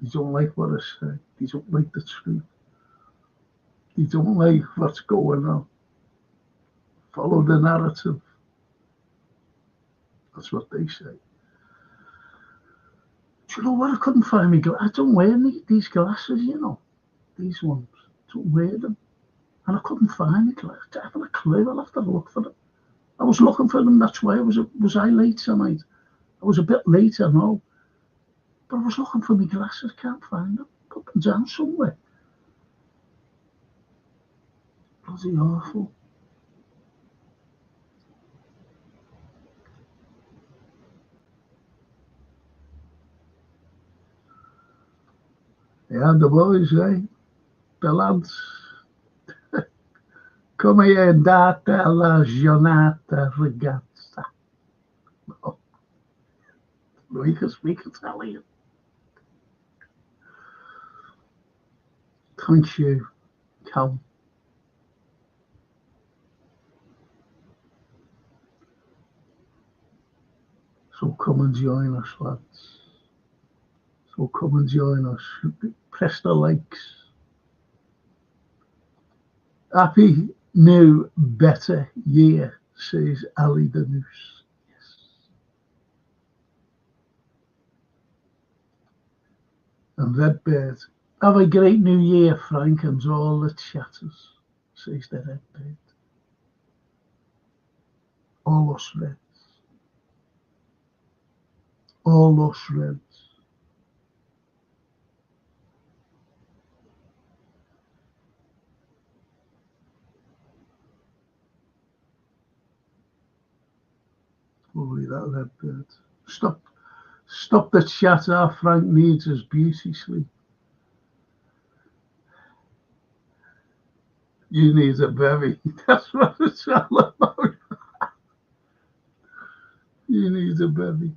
They don't like what I say. They don't like the truth. They don't like what's going on. Follow the narrative. That's what they say. Do you know what? I couldn't find me. I don't wear these glasses, you know. These ones. I don't wear them. And I couldn't find me glasses. I haven't a clue. I'll have to look for them. I was looking for them. That's why was I late tonight? I was a bit late, I know. But I was looking for my glasses. Can't find them. Put them down somewhere. Bloody awful. Yeah, the boys, eh? The lads. Come here, data la giornata ragazza. Oh, we can speak Italian. Thank you, Cal. So come and join us, lads. So come and join us. Press the likes. Happy new, better year, says Ali the Noose. Yes. And Redbird. Have a great new year, Frank, and all the chatters, says the Redbird. All us Reds. All us Reds. Lovely, that Redbird. Stop the chatter. Frank needs his beauty sleep. You need a bevy. That's what it's all about. You need a bevy.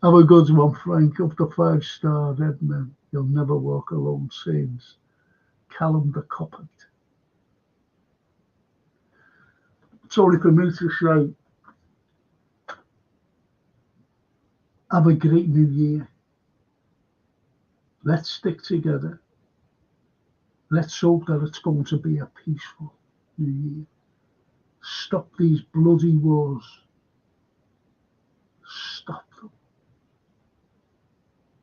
Have a good one, Frank. Up to 5-star, Redman. You'll never walk alone, says Callum the Coppet. Sorry for me to say, have a great new year. Let's stick together. Let's hope that it's going to be a peaceful new year. Stop these bloody wars. Stop them.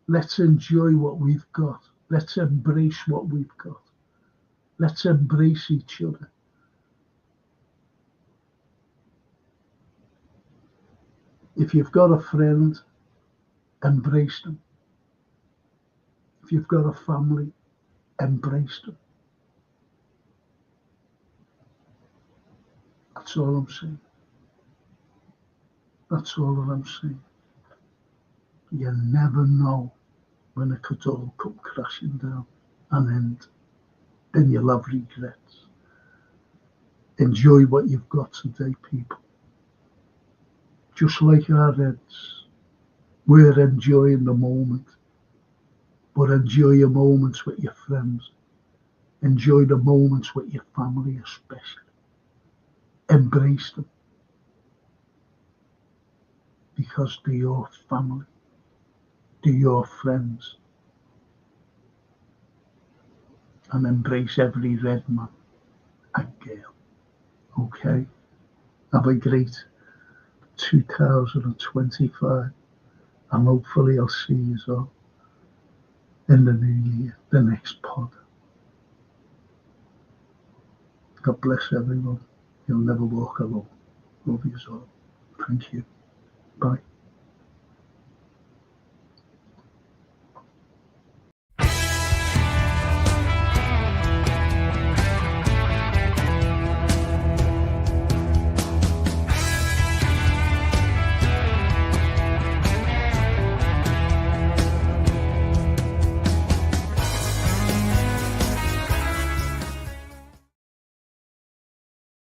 Let's enjoy what we've got. Let's embrace what we've got. Let's embrace each other. If you've got a friend, embrace them. If you've got a family, embrace them. That's all I'm saying. That's all that I'm saying. You never know when it could all come crashing down and end. Then you'll have regrets. Enjoy what you've got today, people. Just like our Reds, we're enjoying the moment. But enjoy your moments with your friends. Enjoy the moments with your family especially. Embrace them. Because they're your family. They're your friends. And embrace every red man and girl. Okay? Have a great 2025. And hopefully I'll see you all in the new year, the next pod. God bless everyone. You'll never walk alone. Love you all. Thank you. Bye.